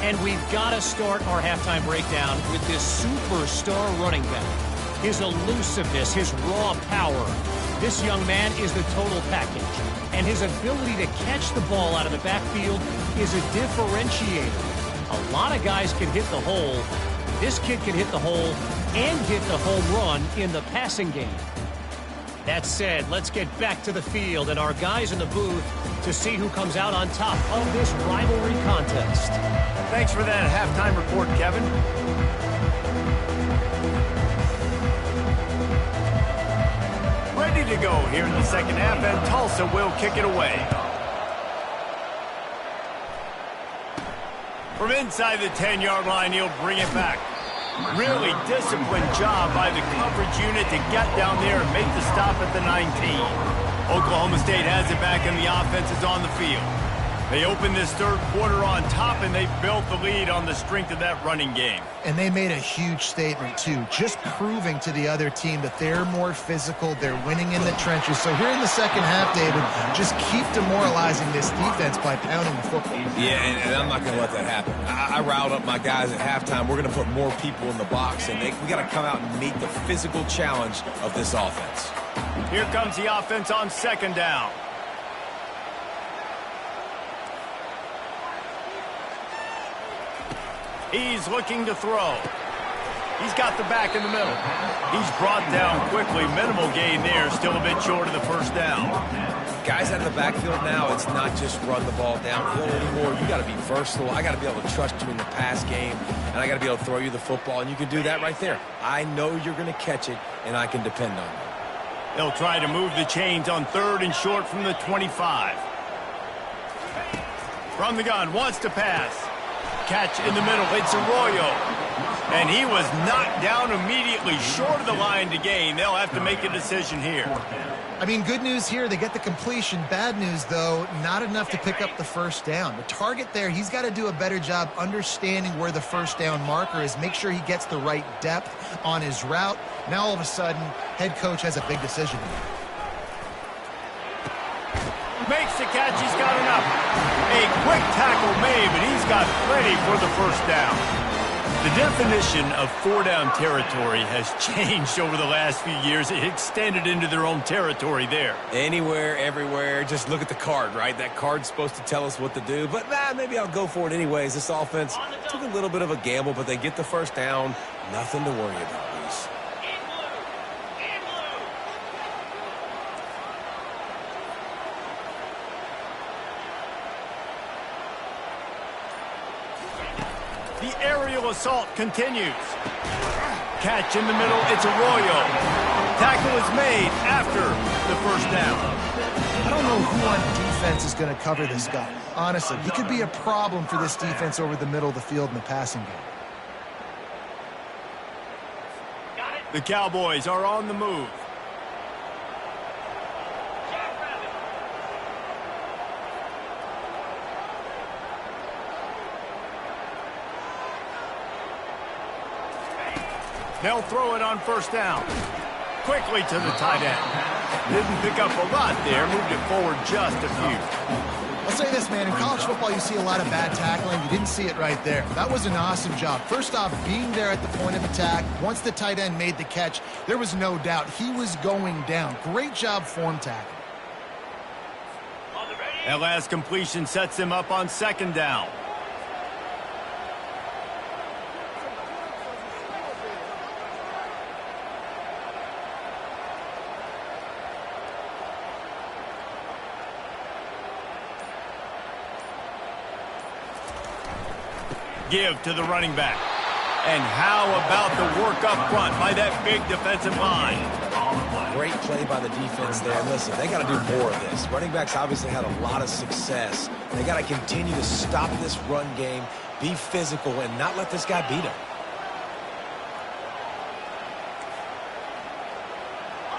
And we've got to start our halftime breakdown with this superstar running back. His elusiveness, his raw power. This young man is the total package, and his ability to catch the ball out of the backfield is a differentiator. A lot of guys can hit the hole. This kid can hit the hole and hit the home run in the passing game. That said, let's get back to the field and our guys in the booth to see who comes out on top of this rivalry contest. Thanks for that halftime report, Kevin. Ready to go here in the second half, and Tulsa will kick it away. From inside the 10-yard line, he'll bring it back. Really disciplined job by the coverage unit to get down there and make the stop at the 19. Oklahoma State has it back, and the offense is on the field. They open this third quarter on top, and they built the lead on the strength of that running game. And they made a huge statement, too, just proving to the other team that they're more physical, they're winning in the trenches. So here in the second half, David, just keep demoralizing this defense by pounding the football. Yeah, and I'm not going to let that happen. I riled up my guys at halftime. We're going to put more people in the box, and we got to come out and meet the physical challenge of this offense. Here comes the offense on second down. He's looking to throw. He's got the back in the middle. He's brought down quickly. Minimal gain there. Still a bit short of the first down. Guys out of the backfield now, it's not just run the ball downhill anymore. You got to be versatile. I got to be able to trust you in the pass game, and I got to be able to throw you the football, and you can do that right there. I know you're going to catch it, and I can depend on you. They'll try to move the chains on third and short from the 25. From the gun, wants to pass. Catch in the middle, it's Arroyo. And he was knocked down immediately short of the line to gain. They'll have to make a decision here. I mean, good news here, they get the completion. Bad news, though, not enough to pick up the first down. The target there, he's got to do a better job understanding where the first down marker is, make sure he gets the right depth on his route. Now, all of a sudden, head coach has a big decision here. Makes the catch, he's got enough. A quick tackle made, but he's got plenty for the first down. The definition of four-down territory has changed over the last few years. It extended into their own territory there. Anywhere, everywhere, just look at the card, right? That card's supposed to tell us what to do, but maybe I'll go for it anyways. This offense took a little bit of a gamble, but they get the first down. Nothing to worry about, Reese. The aerial assault continues. Catch in the middle, it's Arroyo. Tackle is made after the first down. I don't know who on defense is going to cover this guy. Honestly, he could be a problem for this defense over the middle of the field in the passing game. The Cowboys are on the move. They'll throw it on first down. Quickly to the tight end. Didn't pick up a lot there. Moved it forward just a few. I'll say this, man. In college football, you see a lot of bad tackling. You didn't see it right there. That was an awesome job. First off, being there at the point of attack. Once the tight end made the catch, there was no doubt he was going down. Great job form tackling. That last completion sets him up on second down. Give to the running back. And how about the work up front by that big defensive line? Great play by the defense there. Listen, they got to do more of this. Running backs obviously had a lot of success. They got to continue to stop this run game, be physical, and not let this guy beat them.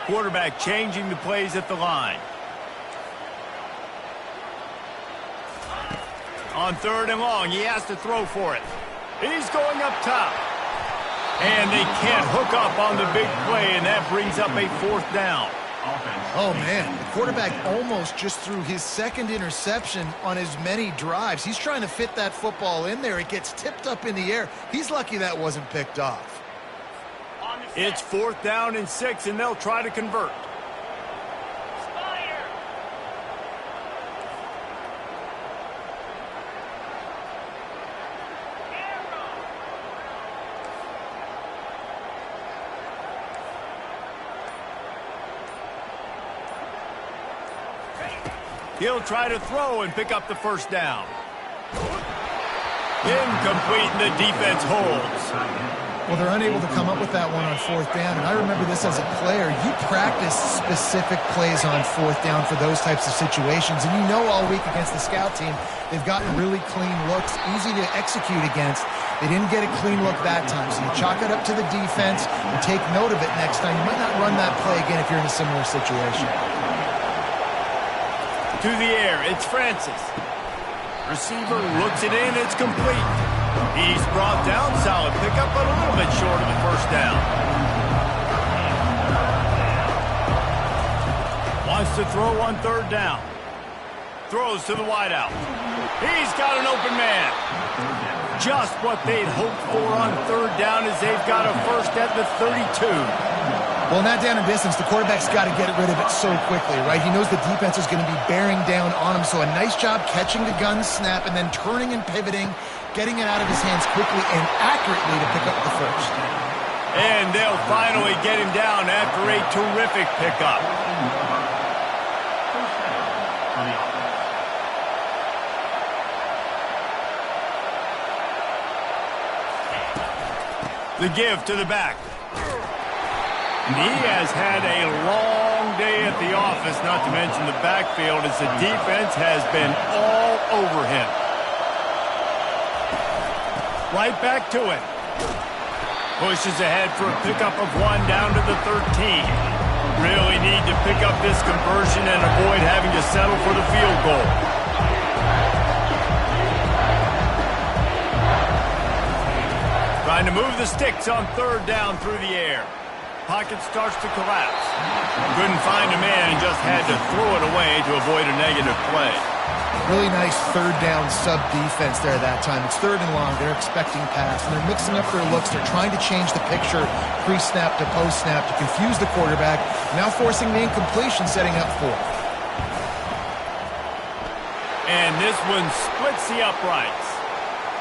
Quarterback changing the plays at the line. On 3rd and long, he has to throw for it. He's going up top. And they can't hook up on the big play, and that brings up a 4th down. Oh, man, the quarterback almost just threw his 2nd interception on as many drives. He's trying to fit that football in there. It gets tipped up in the air. He's lucky that wasn't picked off. It's 4th down and 6, and they'll try to convert. He'll try to throw and pick up the 1st down. Incomplete, and the defense holds. Well, they're unable to come up with that one on 4th down, and I remember this as a player. You practice specific plays on 4th down for those types of situations, and you know all week against the scout team, they've gotten really clean looks, easy to execute against. They didn't get a clean look that time, so you chalk it up to the defense and take note of it next time. You might not run that play again if you're in a similar situation. To the air, it's Francis. Receiver looks it in, it's complete. He's brought down, solid pickup, but a little bit short of the 1st down. Wants to throw on 3rd down. Throws to the wideout. He's got an open man. Just what they'd hoped for on 3rd down as they've got a 1st at the 32. Well, in that down and distance, the quarterback's got to get rid of it so quickly, right? He knows the defense is going to be bearing down on him, so a nice job catching the gun snap and then turning and pivoting, getting it out of his hands quickly and accurately to pick up the 1st. And they'll finally get him down after a terrific pickup. The give to the back. He has had a long day at the office, not to mention the backfield, as the defense has been all over him. Right back to it. Pushes ahead for a pickup of 1 down to the 13. Really need to pick up this conversion and avoid having to settle for the field goal. Trying to move the sticks on 3rd down through the air. Pocket starts to collapse. Couldn't find a man and just had to throw it away to avoid a negative play. Really nice 3rd down sub-defense there that time. It's 3rd and long. They're expecting pass, and they're mixing up their looks. They're trying to change the picture pre-snap to post-snap to confuse the quarterback, now forcing the incompletion, setting up 4th. And this one splits the uprights.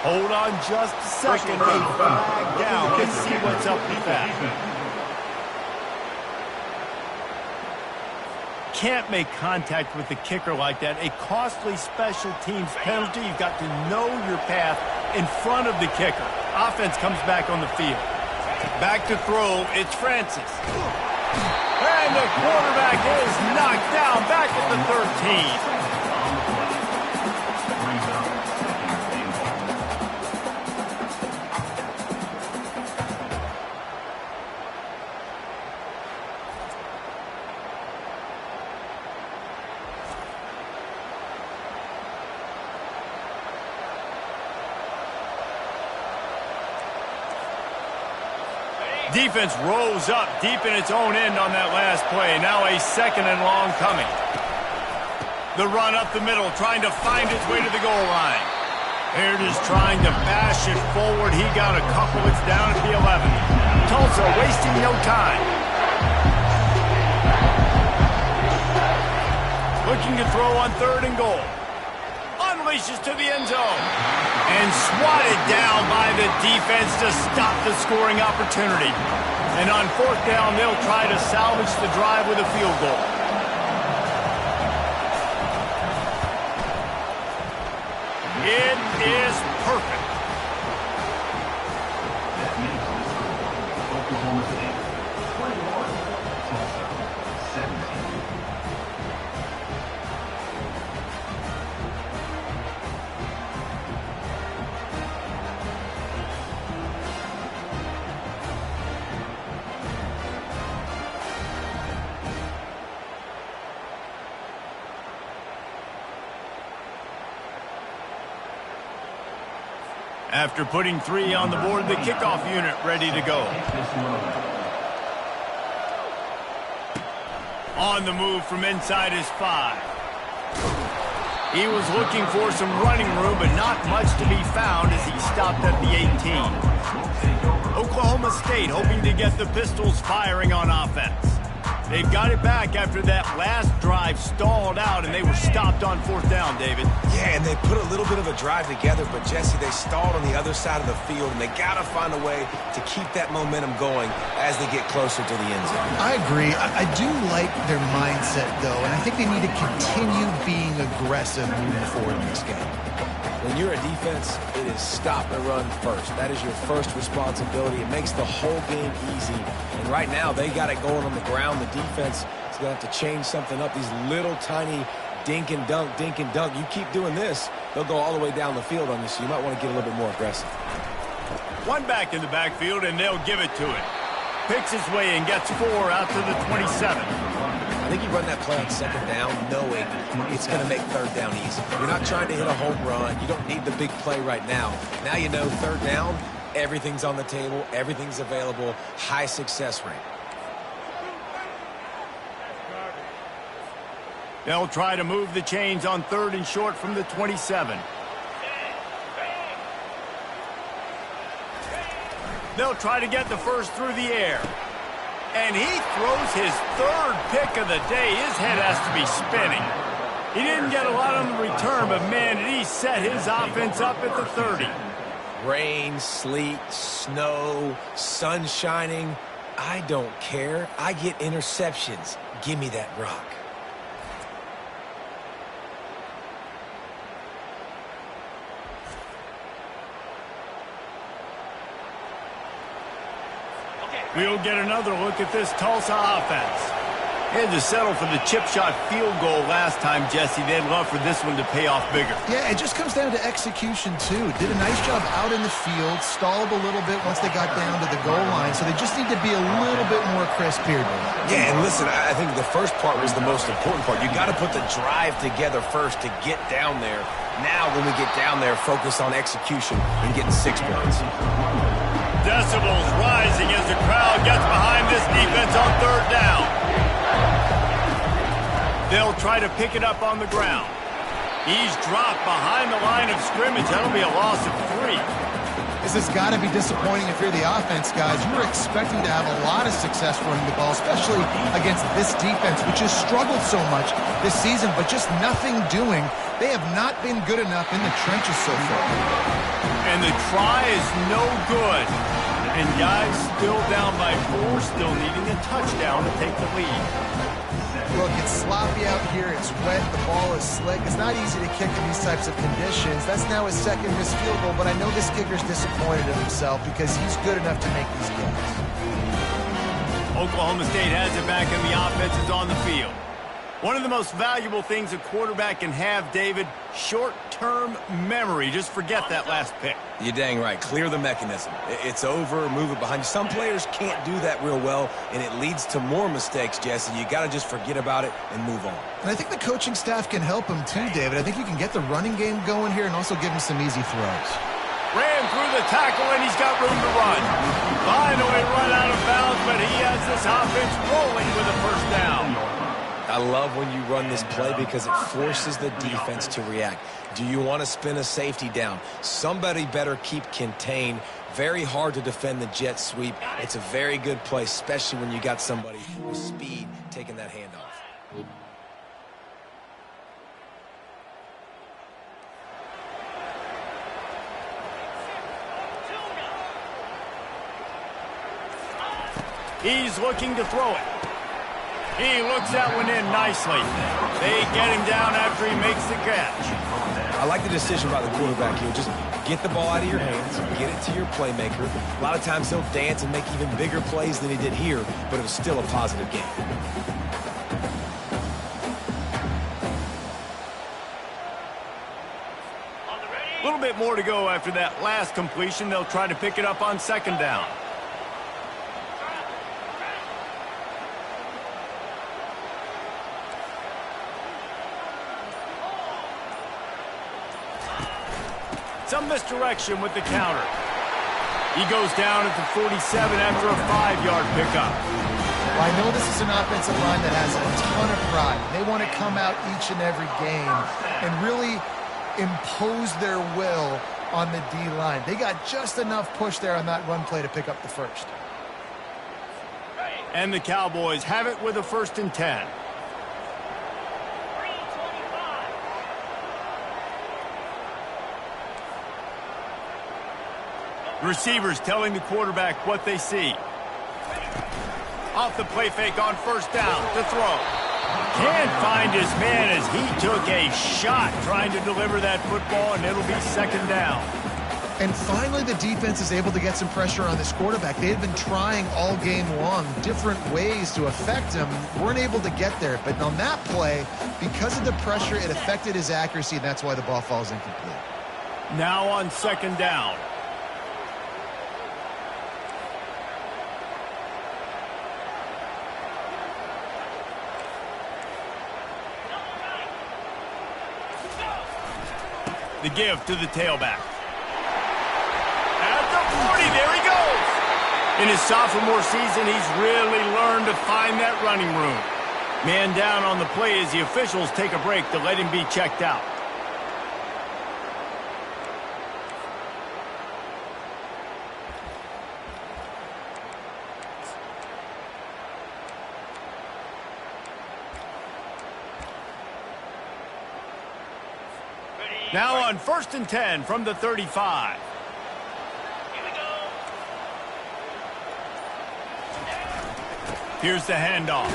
Hold on just a second. They flag down. Let's see what's up with that. Can't make contact with the kicker like that. A costly special teams penalty. You've got to know your path in front of the kicker. Offense comes back on the field. Back to throw, it's Francis. And the quarterback is knocked down back at the 13. Defense rolls up deep in its own end on that last play. Now a 2nd and long coming. The run up the middle, trying to find its way to the goal line. Baird is trying to bash it forward. He got a couple. It's down at the 11. Tulsa wasting no time. Looking to throw on 3rd and goal. Unleashes to the end zone. And swatted down by the defense to stop the scoring opportunity. And on 4th down, they'll try to salvage the drive with a field goal. It is perfect. After putting 3 on the board, the kickoff unit ready to go. On the move from inside his 5. He was looking for some running room, but not much to be found as he stopped at the 18. Oklahoma State hoping to get the Pistols firing on offense. They've got it back after that last drive stalled out, and they were stopped on 4th down, David. Yeah, and they put a little bit of a drive together, but, Jesse, they stalled on the other side of the field, and they got to find a way to keep that momentum going as they get closer to the end zone. I agree. I do like their mindset, though, and I think they need to continue being aggressive moving forward in this game. When you're a defense, it is stop and run first. That is your first responsibility. It makes the whole game easy. And right now, they got it going on the ground. The defense is going to have to change something up. These little tiny dink and dunk, dink and dunk. You keep doing this, they'll go all the way down the field on you, so you might want to get a little bit more aggressive. One back in the backfield, and they'll give it to it. Picks his way and gets 4 out to the 27. I think you run that play on 2nd down knowing it's going to make 3rd down easy. You're not trying to hit a home run. You don't need the big play right now. Now you know 3rd down, everything's on the table, everything's available, high success rate. They'll try to move the chains on 3rd and short from the 27. They'll try to get the first through the air. And he throws his 3rd pick of the day. His head has to be spinning. He didn't get a lot on the return, but, man, did he set his offense up at the 30. Rain, sleet, snow, sun shining. I don't care. I get interceptions. Give me that rock. We'll get another look at this Tulsa offense. They had to settle for the chip shot field goal last time, Jesse. They'd love for this one to pay off bigger. Yeah, it just comes down to execution, too. Did a nice job out in the field, stalled a little bit once they got down to the goal line, so they just need to be a little bit more crisp here. Yeah, and listen, I think the first part was the most important part. You got to put the drive together first to get down there. Now, when we get down there, focus on execution and getting 6 points. Decibels rising as the crowd gets behind this defense on 3rd down. They'll try to pick it up on the ground. He's dropped behind the line of scrimmage. That'll be a loss of 3. This has got to be disappointing if you're the offense, guys. You were expecting to have a lot of success running the ball, especially against this defense, which has struggled so much this season, but just nothing doing. They have not been good enough in the trenches so far. And the try is no good. And guys still down by 4, still needing a touchdown to take the lead. Look, it's sloppy out here. It's wet. The ball is slick. It's not easy to kick in these types of conditions. That's now his 2nd missed field goal, but I know this kicker's disappointed in himself because he's good enough to make these games. Oklahoma State has it back, and the offense is on the field. One of the most valuable things a quarterback can have, David, short-term memory. Just forget that last pick. You're dang right. Clear the mechanism. It's over, move it behind you. Some players can't do that real well, and it leads to more mistakes, Jesse. You got to just forget about it and move on. And I think the coaching staff can help him too, David. I think you can get the running game going here and also give him some easy throws. Ran through the tackle, and he's got room to run. Finally run out of bounds, but he has this offense rolling with a 1st down. I love when you run this play because it forces the defense to react. Do you want to spin a safety down? Somebody better keep contained. Very hard to defend the jet sweep. It's a very good play, especially when you got somebody with speed taking that handoff. He's looking to throw it. He looks that one in nicely. They get him down after he makes the catch. I like the decision by the quarterback here. Just get the ball out of your hands, get it to your playmaker. A lot of times he'll dance and make even bigger plays than he did here, but it was still a positive game. A little bit more to go after that last completion. They'll try to pick it up on second down. Some misdirection with the counter. He goes down at the 47 after a 5-yard pickup. Well, I know this is an offensive line that has a ton of pride. They want to come out each and every game and really impose their will on the D-line. They got just enough push there on that run play to pick up the first. And the Cowboys have it with a 1st and 10. Receivers telling the quarterback what they see. Off the play fake on 1st down to throw. Can't find his man as he took a shot trying to deliver that football, and it'll be 2nd down. And finally, the defense is able to get some pressure on this quarterback. They had been trying all game long different ways to affect him. Weren't able to get there. But on that play, because of the pressure, it affected his accuracy, and that's why the ball falls incomplete. Now on 2nd down. The give to the tailback. At the 40, there he goes. In his sophomore season, he's really learned to find that running room. Man down on the play as the officials take a break to let him be checked out. Now on 1st and 10 from the 35. Here's the handoff.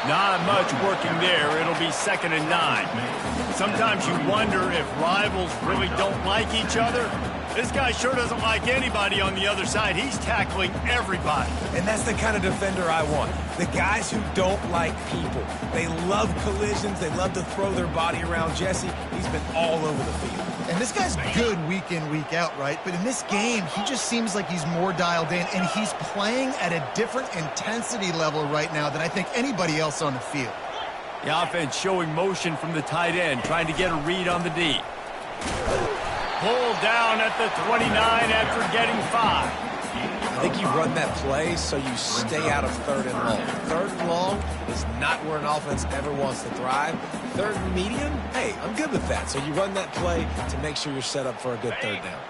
Not much working there. It'll be 2nd and 9. Sometimes you wonder if rivals really don't like each other. This guy sure doesn't like anybody on the other side. He's tackling everybody. And that's the kind of defender I want. The guys who don't like people. They love collisions. They love to throw their body around Jesse. He's been all over the field. And this guy's good week in, week out, right? But in this game, he just seems like he's more dialed in, and he's playing at a different intensity level right now than I think anybody else on the field. The offense showing motion from the tight end, trying to get a read on the D. Pulled down at the 29 after getting 5. I think you run that play so you stay out of 3rd and long. 3rd and long is not where an offense ever wants to thrive. 3rd and medium, hey, I'm good with that. So you run that play to make sure you're set up for a good 3rd down.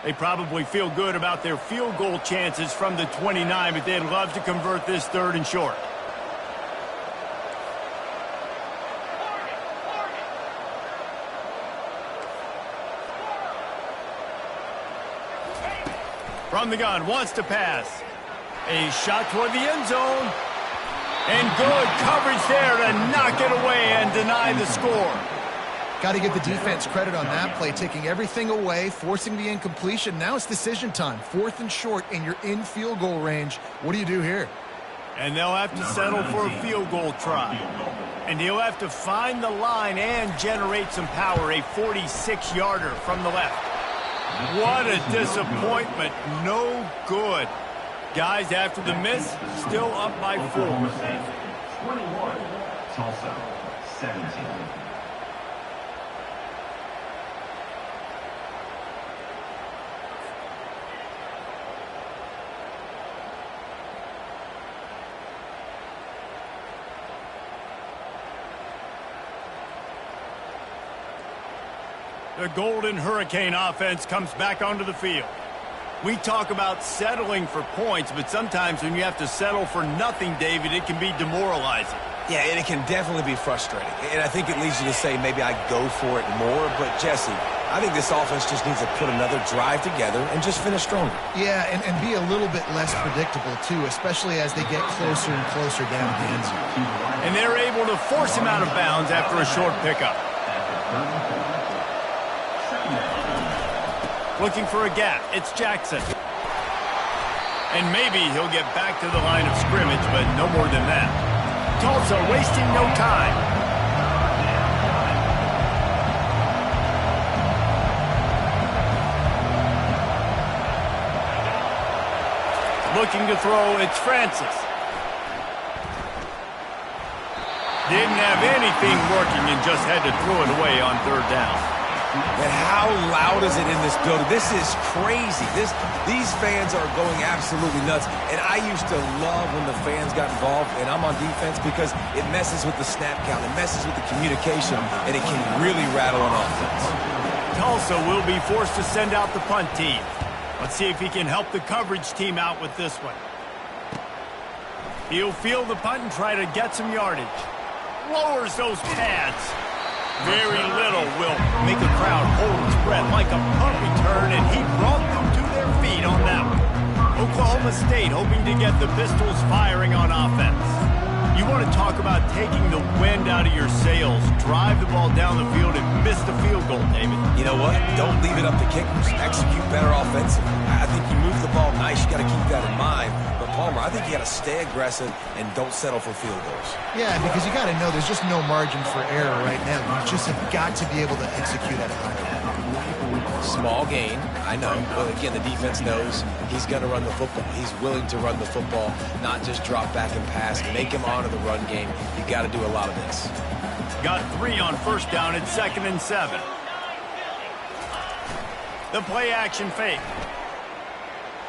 They probably feel good about their field goal chances from the 29, but they'd love to convert this 3rd and short. From the gun, wants to pass. A shot toward the end zone. And good coverage there to knock it away and deny the score. Got to give the defense credit on that play, taking everything away, forcing the incompletion. Now it's decision time. 4th and short, and you're in field goal range. What do you do here? And they'll have to settle for a field goal try. And he'll have to find the line and generate some power. A 46-yarder from the left. What a disappointment. No good. Guys, after the miss, still up by 4. 21, Tulsa, 17. The Golden Hurricane offense comes back onto the field. We talk about settling for points, but sometimes when you have to settle for nothing, David, it can be demoralizing. Yeah, and it can definitely be frustrating. And I think it leads you to say maybe I go for it more. But, Jesse, I think this offense just needs to put another drive together and just finish stronger. Yeah, and be a little bit less predictable, too, especially as they get closer and closer down the end zone. And they're able to force him out of bounds after a short pickup. Looking for a gap. It's Jackson. And maybe he'll get back to the line of scrimmage, but no more than that. Tulsa wasting no time. Looking to throw, it's Francis. Didn't have anything working and just had to throw it away on third down. And how loud is it in this building? This is crazy. These fans are going absolutely nuts. And I used to love when the fans got involved, and I'm on defense, because it messes with the snap count, it messes with the communication, and it can really rattle on offense. Tulsa will be forced to send out the punt team. Let's see if he can help the coverage team out with this one. He'll field the punt and try to get some yardage. Lowers those pads. Very little will make a crowd hold its breath like a punt return, and he brought them to their feet on that one. Oklahoma State hoping to get the Pistols firing on offense. You want to talk about taking the wind out of your sails. Drive the ball down the field and miss the field goal, David. You know what? Don't leave it up to kickers. Execute better offensively. I think you move the ball nice. You got to keep that in mind. But Palmer, I think you got to stay aggressive and don't settle for field goals. Yeah, because you got to know there's just no margin for error right now. You just have got to be able to execute at a high level. Small gain, I know. But again, the defense knows he's going to run the football. He's willing to run the football, not just drop back and pass. Make him honor the run game. You got to do a lot of this. Got 3 on first down at 2nd and 7. The play action fake.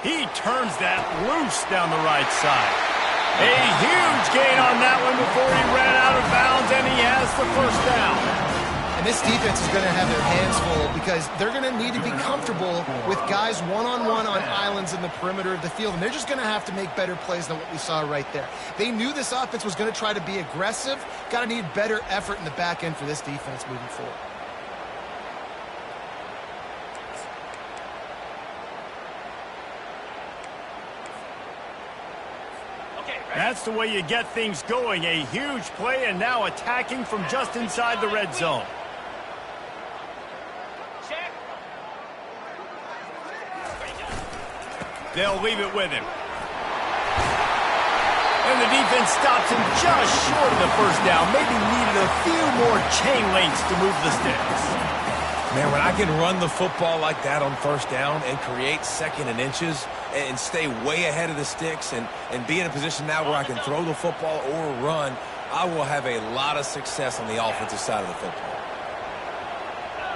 He turns that loose down the right side. A huge gain on that one before he ran out of bounds, and he has the first down. And this defense is going to have their hands full because they're going to need to be comfortable with guys one-on-one on islands in the perimeter of the field. And they're just going to have to make better plays than what we saw right there. They knew this offense was going to try to be aggressive. Got to need better effort in the back end for this defense moving forward. That's the way you get things going. A huge play, and now attacking from just inside the red zone. They'll leave it with him. And the defense stops him just short of the first down. Maybe needed a few more chain links to move the sticks. Man, when I can run the football like that on first down and create 2nd and inches and stay way ahead of the sticks and be in a position now where I can throw the football or run, I will have a lot of success on the offensive side of the football.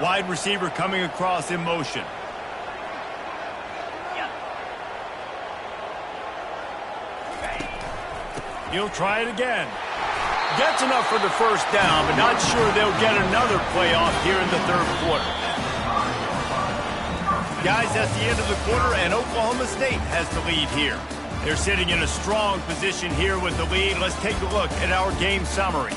Wide receiver coming across in motion. He'll try it again. Gets enough for the first down, but not sure they'll get another playoff here in the third quarter. Guys, that's the end of the quarter, and Oklahoma State has the lead here. They're sitting in a strong position here with the lead. Let's take a look at our game summary.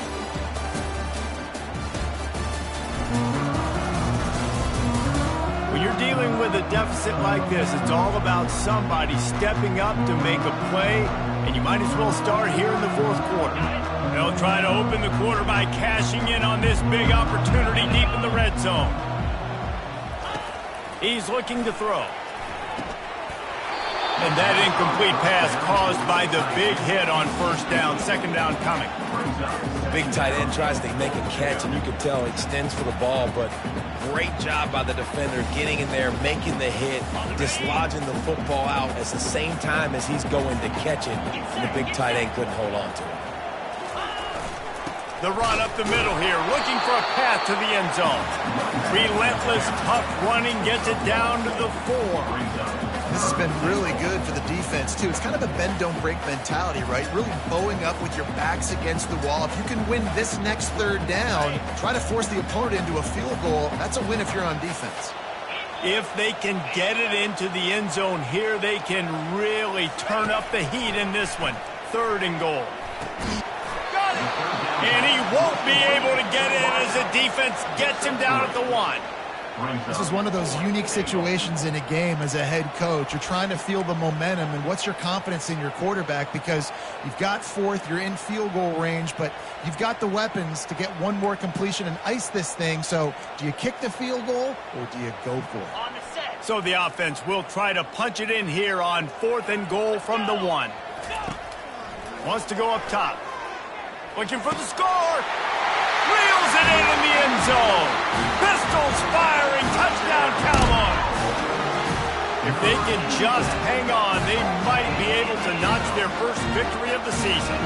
When you're dealing with a deficit like this, it's all about somebody stepping up to make a play, and you might as well start here in the fourth quarter. They'll try to open the quarter by cashing in on this big opportunity deep in the red zone. He's looking to throw. And that incomplete pass caused by the big hit on first down. 2nd down coming. Big tight end tries to make a catch, and you can tell he extends for the ball, but great job by the defender getting in there, making the hit, dislodging the football out at the same time as he's going to catch it, and the big tight end couldn't hold on to it. The run up the middle here, looking for a path to the end zone. Relentless, tough running, gets it down to the 4. This has been really good for the defense, too. It's kind of a bend-don't-break mentality, right? Really bowing up with your backs against the wall. If you can win this next third down, try to force the opponent into a field goal. That's a win if you're on defense. If they can get it into the end zone here, they can really turn up the heat in this one. 3rd and goal. Got it! And he won't be able to get in as the defense gets him down at the 1. This is one of those unique situations in a game as a head coach. You're trying to feel the momentum, and what's your confidence in your quarterback? Because you've got 4th, you're in field goal range, but you've got the weapons to get one more completion and ice this thing. So do you kick the field goal or do you go for it? On the set. So the offense will try to punch it in here on 4th and goal from the 1. Wants to go up top. Looking for the score. Reels it in the end zone. Pistols firing. Touchdown, Cowboys. If they can just hang on, they might be able to notch their first victory of the season.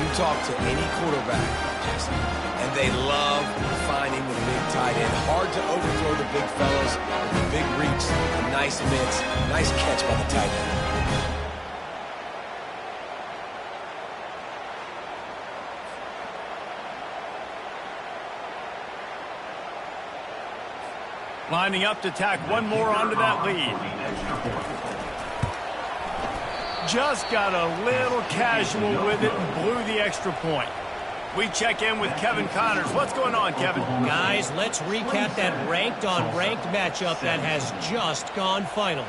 You talk to any quarterback, Jesse, and they love finding the big tight end. Hard to overthrow the big fellows with the big reach, the nice mitts, nice catch by the tight end. Lining up to tack one more onto that lead. Just got a little casual with it and blew the extra point. We check in with Kevin Connors. What's going on, Kevin? Guys, let's recap that ranked-on-ranked matchup that has just gone final.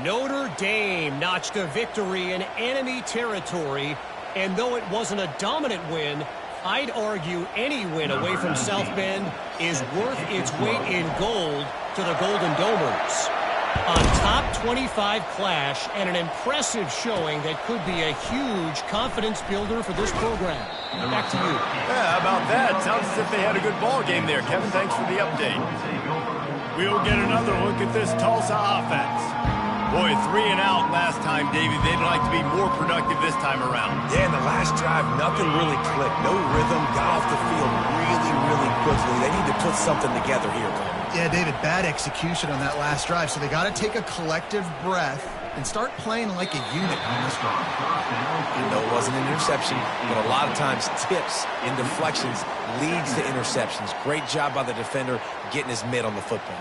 Notre Dame notched a victory in enemy territory, and though it wasn't a dominant win, I'd argue any win away from South Bend is worth its weight in gold to the Golden Domers. A top 25 clash and an impressive showing that could be a huge confidence builder for this program. Back to you. Yeah, how about that? Sounds as if they had a good ball game there. Kevin, thanks for the update. We'll get another look at this Tulsa offense. Boy, 3 and out last time, Davey. They'd like to be more productive this time around. Yeah, in the last drive, nothing really clicked. No rhythm, got off the field really quickly. They need to put something together here, Cole. Yeah, David, bad execution on that last drive, so they got to take a collective breath and start playing like a unit on this one. You know, it wasn't an interception, but a lot of times tips and deflections leads to interceptions. Great job by the defender getting his mitt on the football.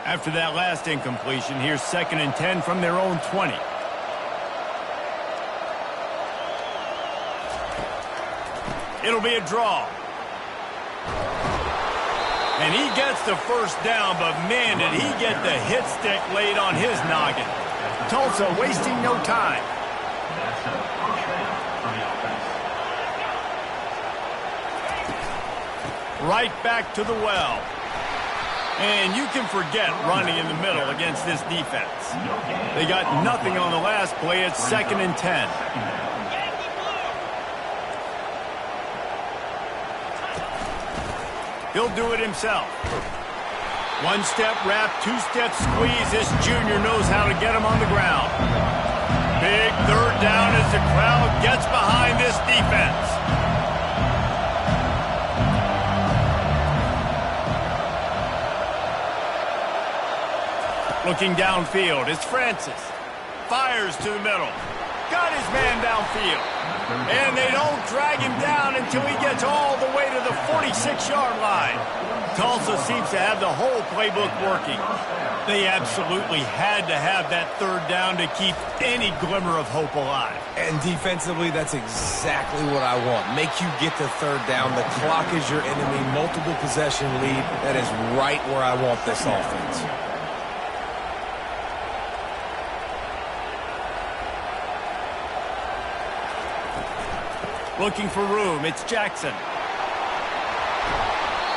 After that last incompletion, here's 2nd and 10 from their own 20. It'll be a draw. And he gets the first down, but man, did he get the hit stick laid on his noggin. Tulsa wasting no time. That's a first down for the offense. Right back to the well. And you can forget running in the middle against this defense. They got nothing on the last play. It's 2nd and 10. He'll do it himself. 1-step wrap, 2-step squeeze. This junior knows how to get him on the ground. Big 3rd down as the crowd gets behind this defense. Looking downfield, it's Francis. Fires to the middle. Got his man downfield. And they don't drag him down until he gets all the way to the 46-yard line. Tulsa seems to have the whole playbook working. They absolutely had to have that 3rd down to keep any glimmer of hope alive. And defensively, that's exactly what I want. Make you get the 3rd down. The clock is your enemy. Multiple possession lead. That is right where I want this offense. Looking for room, it's Jackson.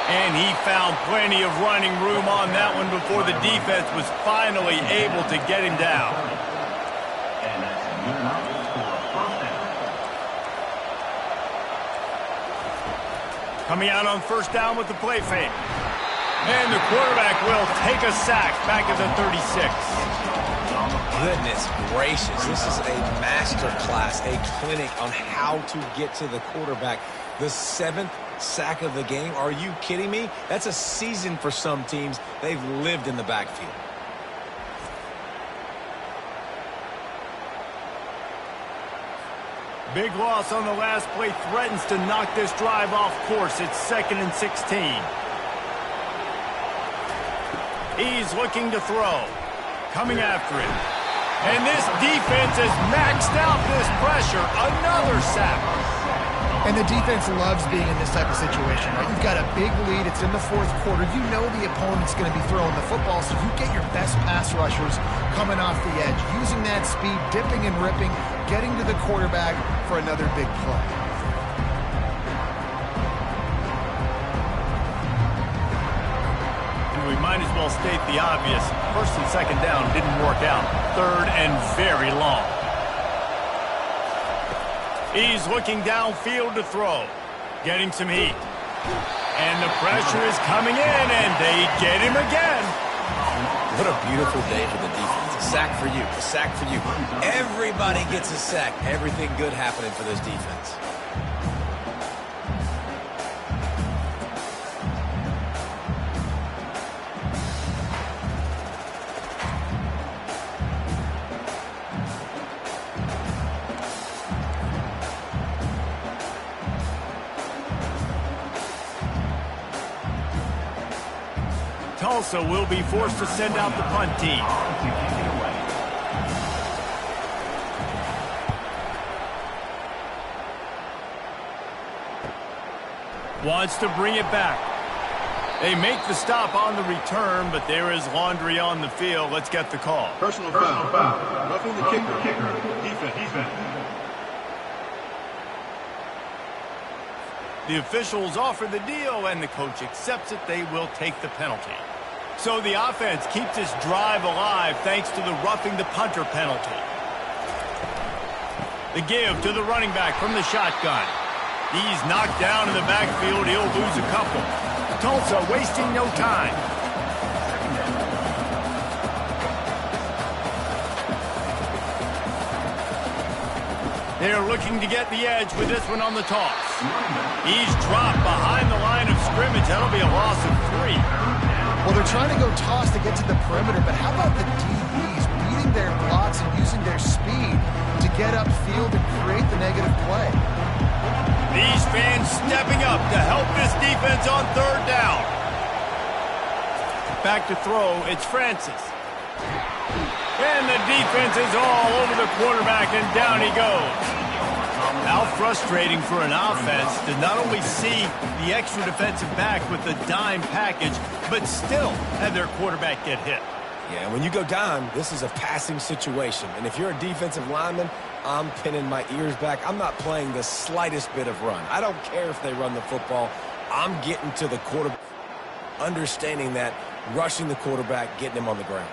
And he found plenty of running room on that one before the defense was finally able to get him down. And that's good enough for a first down. Coming out on 1st down with the play fake. And the quarterback will take a sack back at the 36. Goodness gracious, this is a master class, a clinic on how to get to the quarterback. The 7th sack of the game. Are you kidding me? That's a season for some teams. They've lived in the backfield. Big loss on the last play threatens to knock this drive off course. It's 2nd and 16. He's looking to throw. Coming after it. And this defense has maxed out this pressure. Another sack. And the defense loves being in this type of situation, right? You've got a big lead. It's in the 4th quarter. You know the opponent's going to be throwing the football, so you get your best pass rushers coming off the edge, using that speed, dipping and ripping, getting to the quarterback for another big play. we might as well state the obvious. First and second down didn't work out. Third and very long. He's looking downfield to throw. Getting some heat. And the pressure is coming in, and they get him again. What a beautiful day for the defense. A sack for you, a sack for you. Everybody gets a sack. Everything good happening for this defense. Tulsa will be forced to send out the punt team. Wants to bring it back. They make the stop on the return, but there is laundry on the field. Let's get the call. Personal foul. Roughing the kicker. Defense. The officials offer the deal, and the coach accepts it. They will take the penalty. So the offense keeps this drive alive thanks to the roughing the punter penalty. The give to the running back from the shotgun. He's knocked down in the backfield. He'll lose a couple. Tulsa wasting no time. They're looking to get the edge with this one on the toss. He's dropped behind the line of scrimmage. That'll be a loss of 3. Well, they're trying to go toss to get to the perimeter, but how about the DBs beating their blocks and using their speed to get upfield and create the negative play? These fans stepping up to help this defense on third down. Back to throw, it's Francis. And the defense is all over the quarterback, and down he goes. How frustrating for an offense to not only see the extra defensive back with the dime package, but still have their quarterback get hit. Yeah, when you go dime, this is a passing situation. And if you're a defensive lineman, I'm pinning my ears back. I'm not playing the slightest bit of run. I don't care if they run the football. I'm getting to the quarterback, understanding that, rushing the quarterback, getting him on the ground.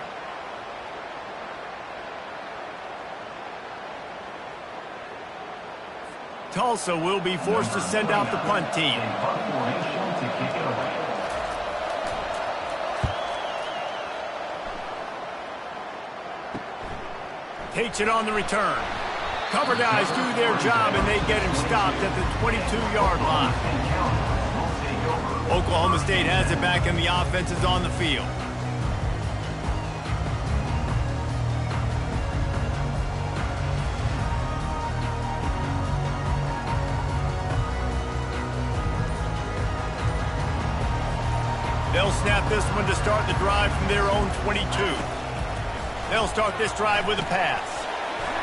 Tulsa will be forced to send out the punt team. Takes it on the return. Cover guys do their job, and they get him stopped at the 22-yard line. Oklahoma State has it back, and the offense is on the field. They'll snap this one to start the drive from their own 22. They'll start this drive with a pass.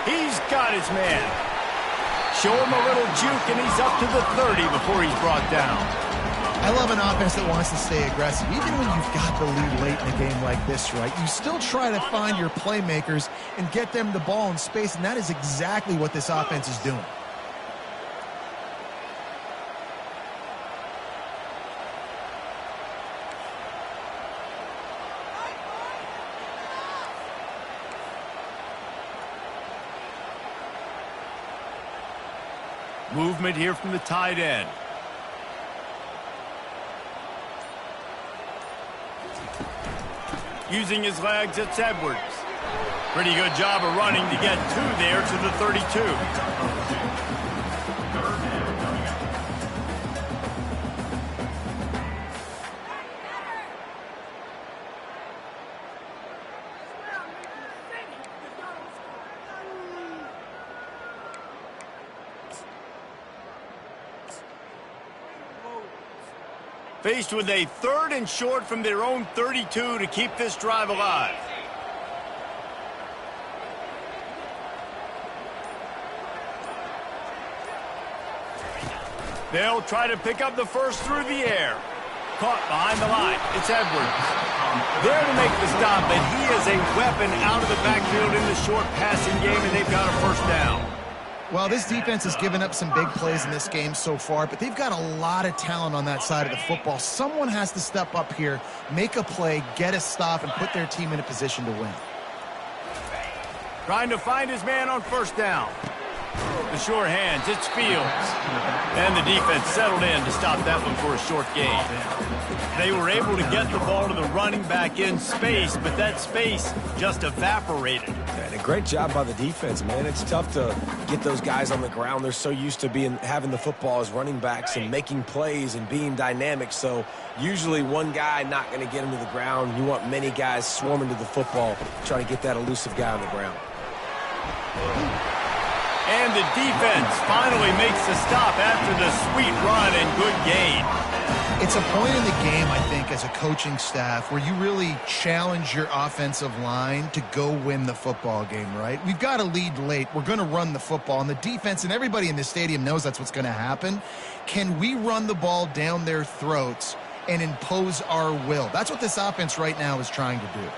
He's got his man. Show him a little juke, and he's up to the 30 before he's brought down. I love an offense that wants to stay aggressive. Even when you've got the lead late in a game like this, right, you still try to find your playmakers and get them the ball in space, and that is exactly what this offense is doing. Movement here from the tight end. Using his legs, it's Edwards. Pretty good job of running to get 2 there to the 32. Faced with a 3rd and short from their own 32 to keep this drive alive. They'll try to pick up the first through the air. Caught behind the line. It's Edwards. There to make the stop, but he is a weapon out of the backfield in the short passing game, and they've got a first down. Well, this defense has given up some big plays in this game so far, but they've got a lot of talent on that side of the football. Someone has to step up here, make a play, get a stop, and put their team in a position to win. Trying to find his man on first down. The sure hands, it's Fields. And the defense settled in to stop that one for a short gain. They were able to get the ball to the running back in space, but that space just evaporated. And a great job by the defense, man. It's tough to get those guys on the ground. They're so used to having the football as running backs and making plays and being dynamic. So usually one guy not going to get him to the ground. You want many guys swarming to the football, trying to get that elusive guy on the ground. And the defense finally makes the stop after the sweet run and good gain. It's a point in the game, I think, as a coaching staff where you really challenge your offensive line to go win the football game, right? We've got a lead late. We're going to run the football. And the defense and everybody in this stadium knows that's what's going to happen. Can we run the ball down their throats and impose our will? That's what this offense right now is trying to do.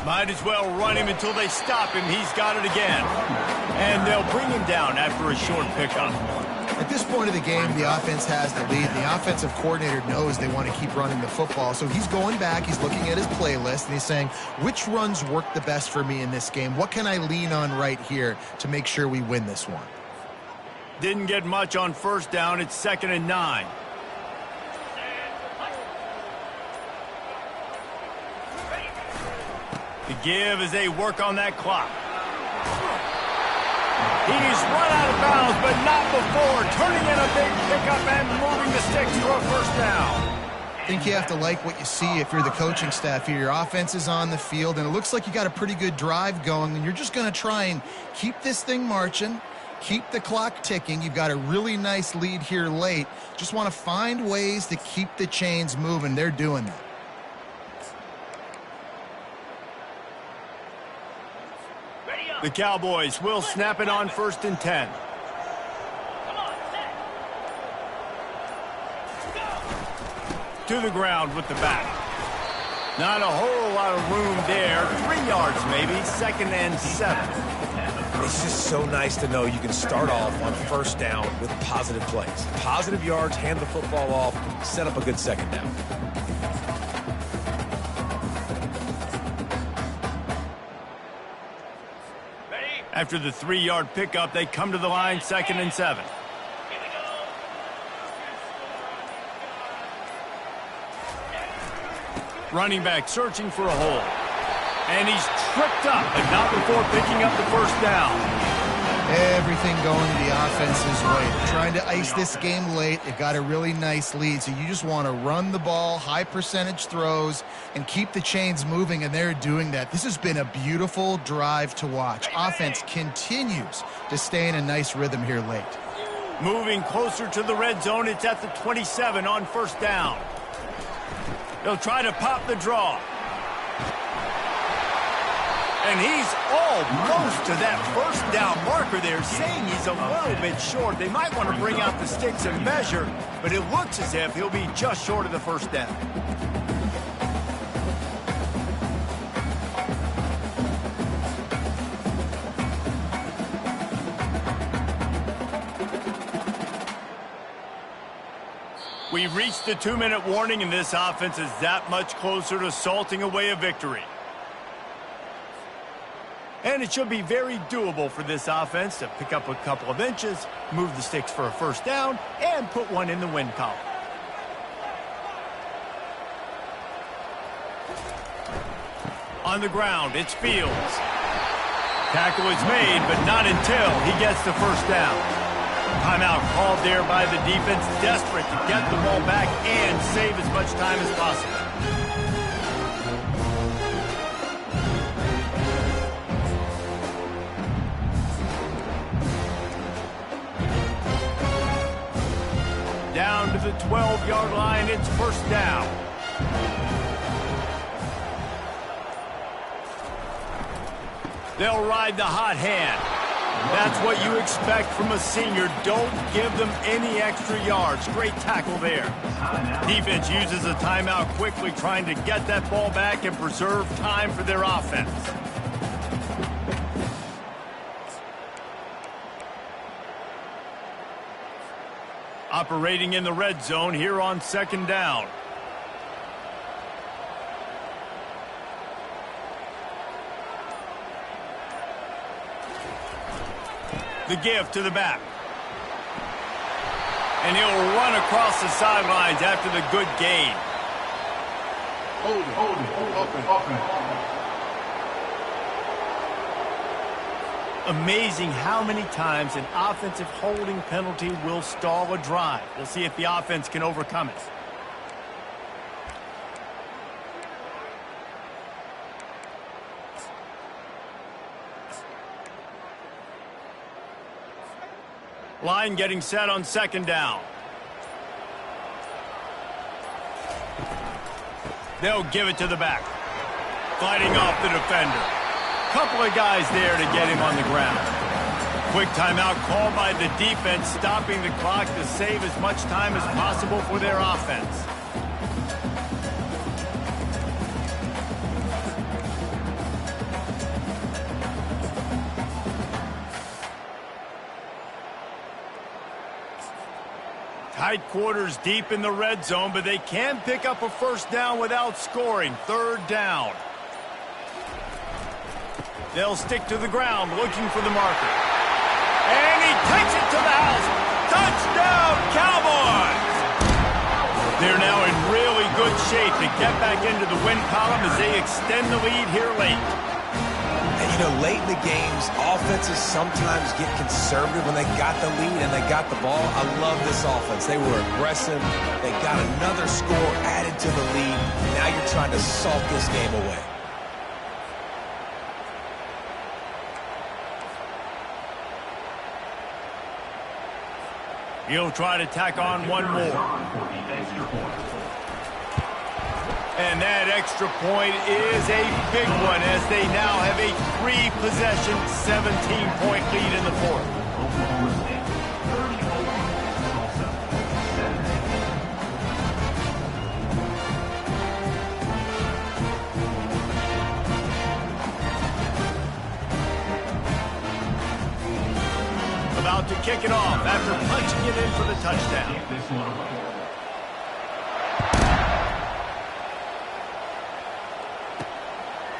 Might as well run him until they stop him. He's got it again. And they'll bring him down after a short pickup. At this point of the game, the offense has the lead. The offensive coordinator knows they want to keep running the football. So he's going back, he's looking at his playlist, and he's saying, which runs work the best for me in this game? What can I lean on right here to make sure we win this one? Didn't get much on first down. It's 2nd and 9. To give as they work on that clock. He's run out of bounds, but not before. Turning in a big pickup and moving the sticks for a first down. I think you have to like what you see if you're the coaching staff here. Your offense is on the field, and it looks like you got a pretty good drive going, and you're just going to try and keep this thing marching, keep the clock ticking. You've got a really nice lead here late. Just want to find ways to keep the chains moving. They're doing that. The Cowboys will snap it on 1st and 10. To the ground with the back. Not a whole lot of room there. 3 yards maybe. 2nd and 7. It's just so nice to know you can start off on first down with positive plays. Positive yards, hand the football off, set up a good second down. After the 3-yard pickup, they come to the line, 2nd and 7. Running back searching for a hole. And he's tripped up, but not before picking up the first down. Everything going the offense's way. They're trying to ice this game late. They've got a really nice lead, so you just want to run the ball, high percentage throws, and keep the chains moving, and they're doing that. This has been a beautiful drive to watch. Offense continues to stay in a nice rhythm here late. Moving closer to the red zone. It's at the 27 on first down. They'll try to pop the draw. And he's almost to that first down marker there, saying he's a little bit short. They might want to bring out the sticks and measure, but it looks as if he'll be just short of the first down. We've reached the 2-minute warning, and this offense is that much closer to salting away a victory. And it should be very doable for this offense to pick up a couple of inches, move the sticks for a first down, and put one in the win column. On the ground, it's Fields. Tackle is made, but not until he gets the first down. Timeout called there by the defense, desperate to get the ball back and save as much time as possible. Down to the 12-yard line, it's first down. They'll ride the hot hand. That's what you expect from a senior. Don't give them any extra yards. Great tackle there. Defense uses a timeout quickly, trying to get that ball back and preserve time for their offense. Operating in the red zone here on 2nd down. The give to the back. And he'll run across the sidelines after the good gain. Hold it. Offense. Amazing how many times an offensive holding penalty will stall a drive. We'll see if the offense can overcome it. Line getting set on 2nd down. They'll give it to the back. Fighting off the defender. Couple of guys there to get him on the ground. Quick timeout called by the defense, stopping the clock to save as much time as possible for their offense. Tight quarters deep in the red zone, but they can pick up a 1st down without scoring. 3rd down. They'll stick to the ground, looking for the marker. And he takes it to the house. Touchdown, Cowboys! They're now in really good shape to get back into the win column as they extend the lead here late. And, you know, late in the games, offenses sometimes get conservative when they got the lead and they got the ball. I love this offense. They were aggressive. They got another score added to the lead. Now you're trying to salt this game away. He'll try to tack on one more. And that extra point is a big one as they now have a 3-possession, 17-point lead in the 4th. About to kick it off after punching it in for the touchdown.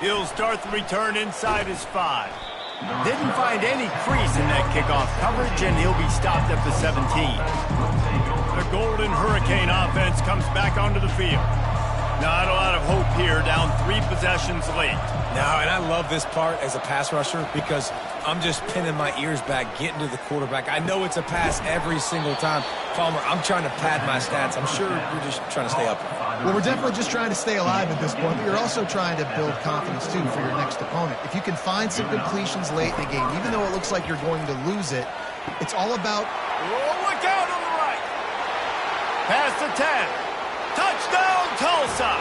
He'll start the return inside his 5. Didn't find any crease in that kickoff coverage, and he'll be stopped at the 17. The Golden Hurricane offense comes back onto the field. Not a lot of hope here, down 3 possessions late. Now, and I love this part as a pass rusher because I'm just pinning my ears back, getting to the quarterback. I know it's a pass every single time. Palmer, I'm trying to pad my stats. I'm sure you're just trying to stay up. Well, we're definitely just trying to stay alive at this point, but you're also trying to build confidence, too, for your next opponent. If you can find some completions late in the game, even though it looks like you're going to lose it, it's all about... Oh, look out on the right. Pass the 10. Touchdown, Tulsa!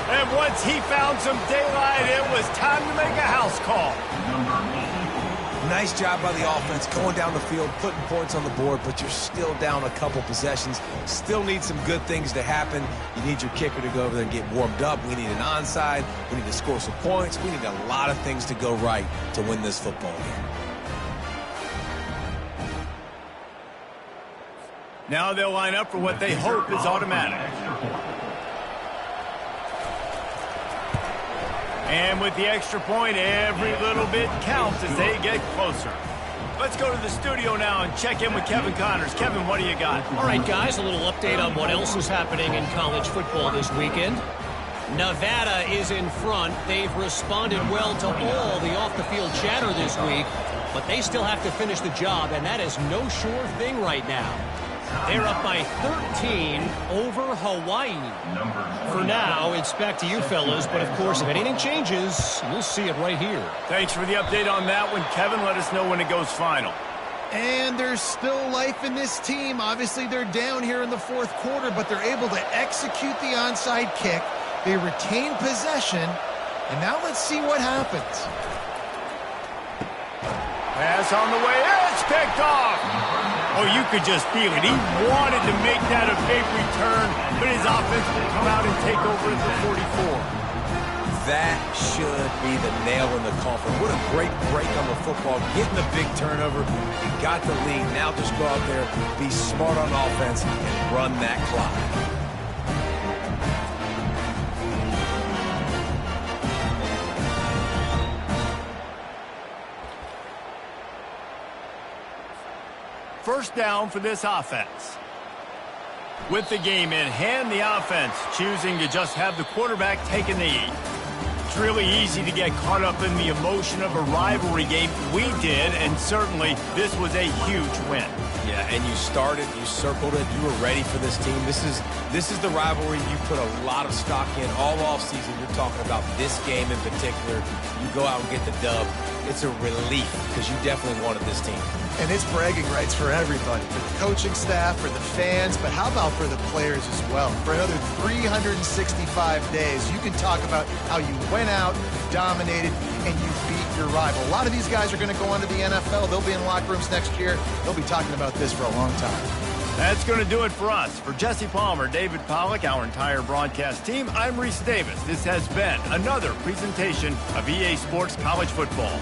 And once he found some daylight, it was time to make a house call. Nice job by the offense going down the field, putting points on the board, but you're still down a couple possessions. Still need some good things to happen. You need your kicker to go over there and get warmed up. We need an onside. We need to score some points. We need a lot of things to go right to win this football game. Now they'll line up for what they hope is automatic. And with the extra point, every little bit counts as they get closer. Let's go to the studio now and check in with Kevin Connors. Kevin, what do you got? All right, guys, a little update on what else is happening in college football this weekend. Nevada is in front. They've responded well to all the off-the-field chatter this week, but they still have to finish the job, and that is no sure thing right now. They're up by 13 over Hawaii. For now, it's back to you fellas, but of course, if anything changes, you'll see it right here. Thanks for the update on that one, Kevin. Let us know when it goes final. And there's still life in this team. Obviously, they're down here in the 4th quarter, but they're able to execute the onside kick. They retain possession, and now let's see what happens. Pass on the way. It's picked off. Oh, you could just feel it. He wanted to make that a big return, but his offense will come out and take over at the 44. That should be the nail in the coffin. What a great break on the football. Getting the big turnover. You got the lead. Now just go out there, be smart on offense, and run that clock. First down for this offense. With the game in hand, the offense choosing to just have the quarterback take a knee. It's really easy to get caught up in the emotion of a rivalry game. We did, and certainly this was a huge win. Yeah, and you started, you circled it, you were ready for this team. This is the rivalry you put a lot of stock in all offseason. You're talking about this game in particular. You go out and get the dub. It's a relief because you definitely wanted this team. And it's bragging rights for everybody, for the coaching staff, for the fans, but how about for the players as well? For another 365 days, you can talk about how you went out, you dominated, and you beat your rival. A lot of these guys are going to go on to the NFL. They'll be in locker rooms next year. They'll be talking about this for a long time. That's going to do it for us. For Jesse Palmer, David Pollack, our entire broadcast team, I'm Reese Davis. This has been another presentation of EA Sports College Football.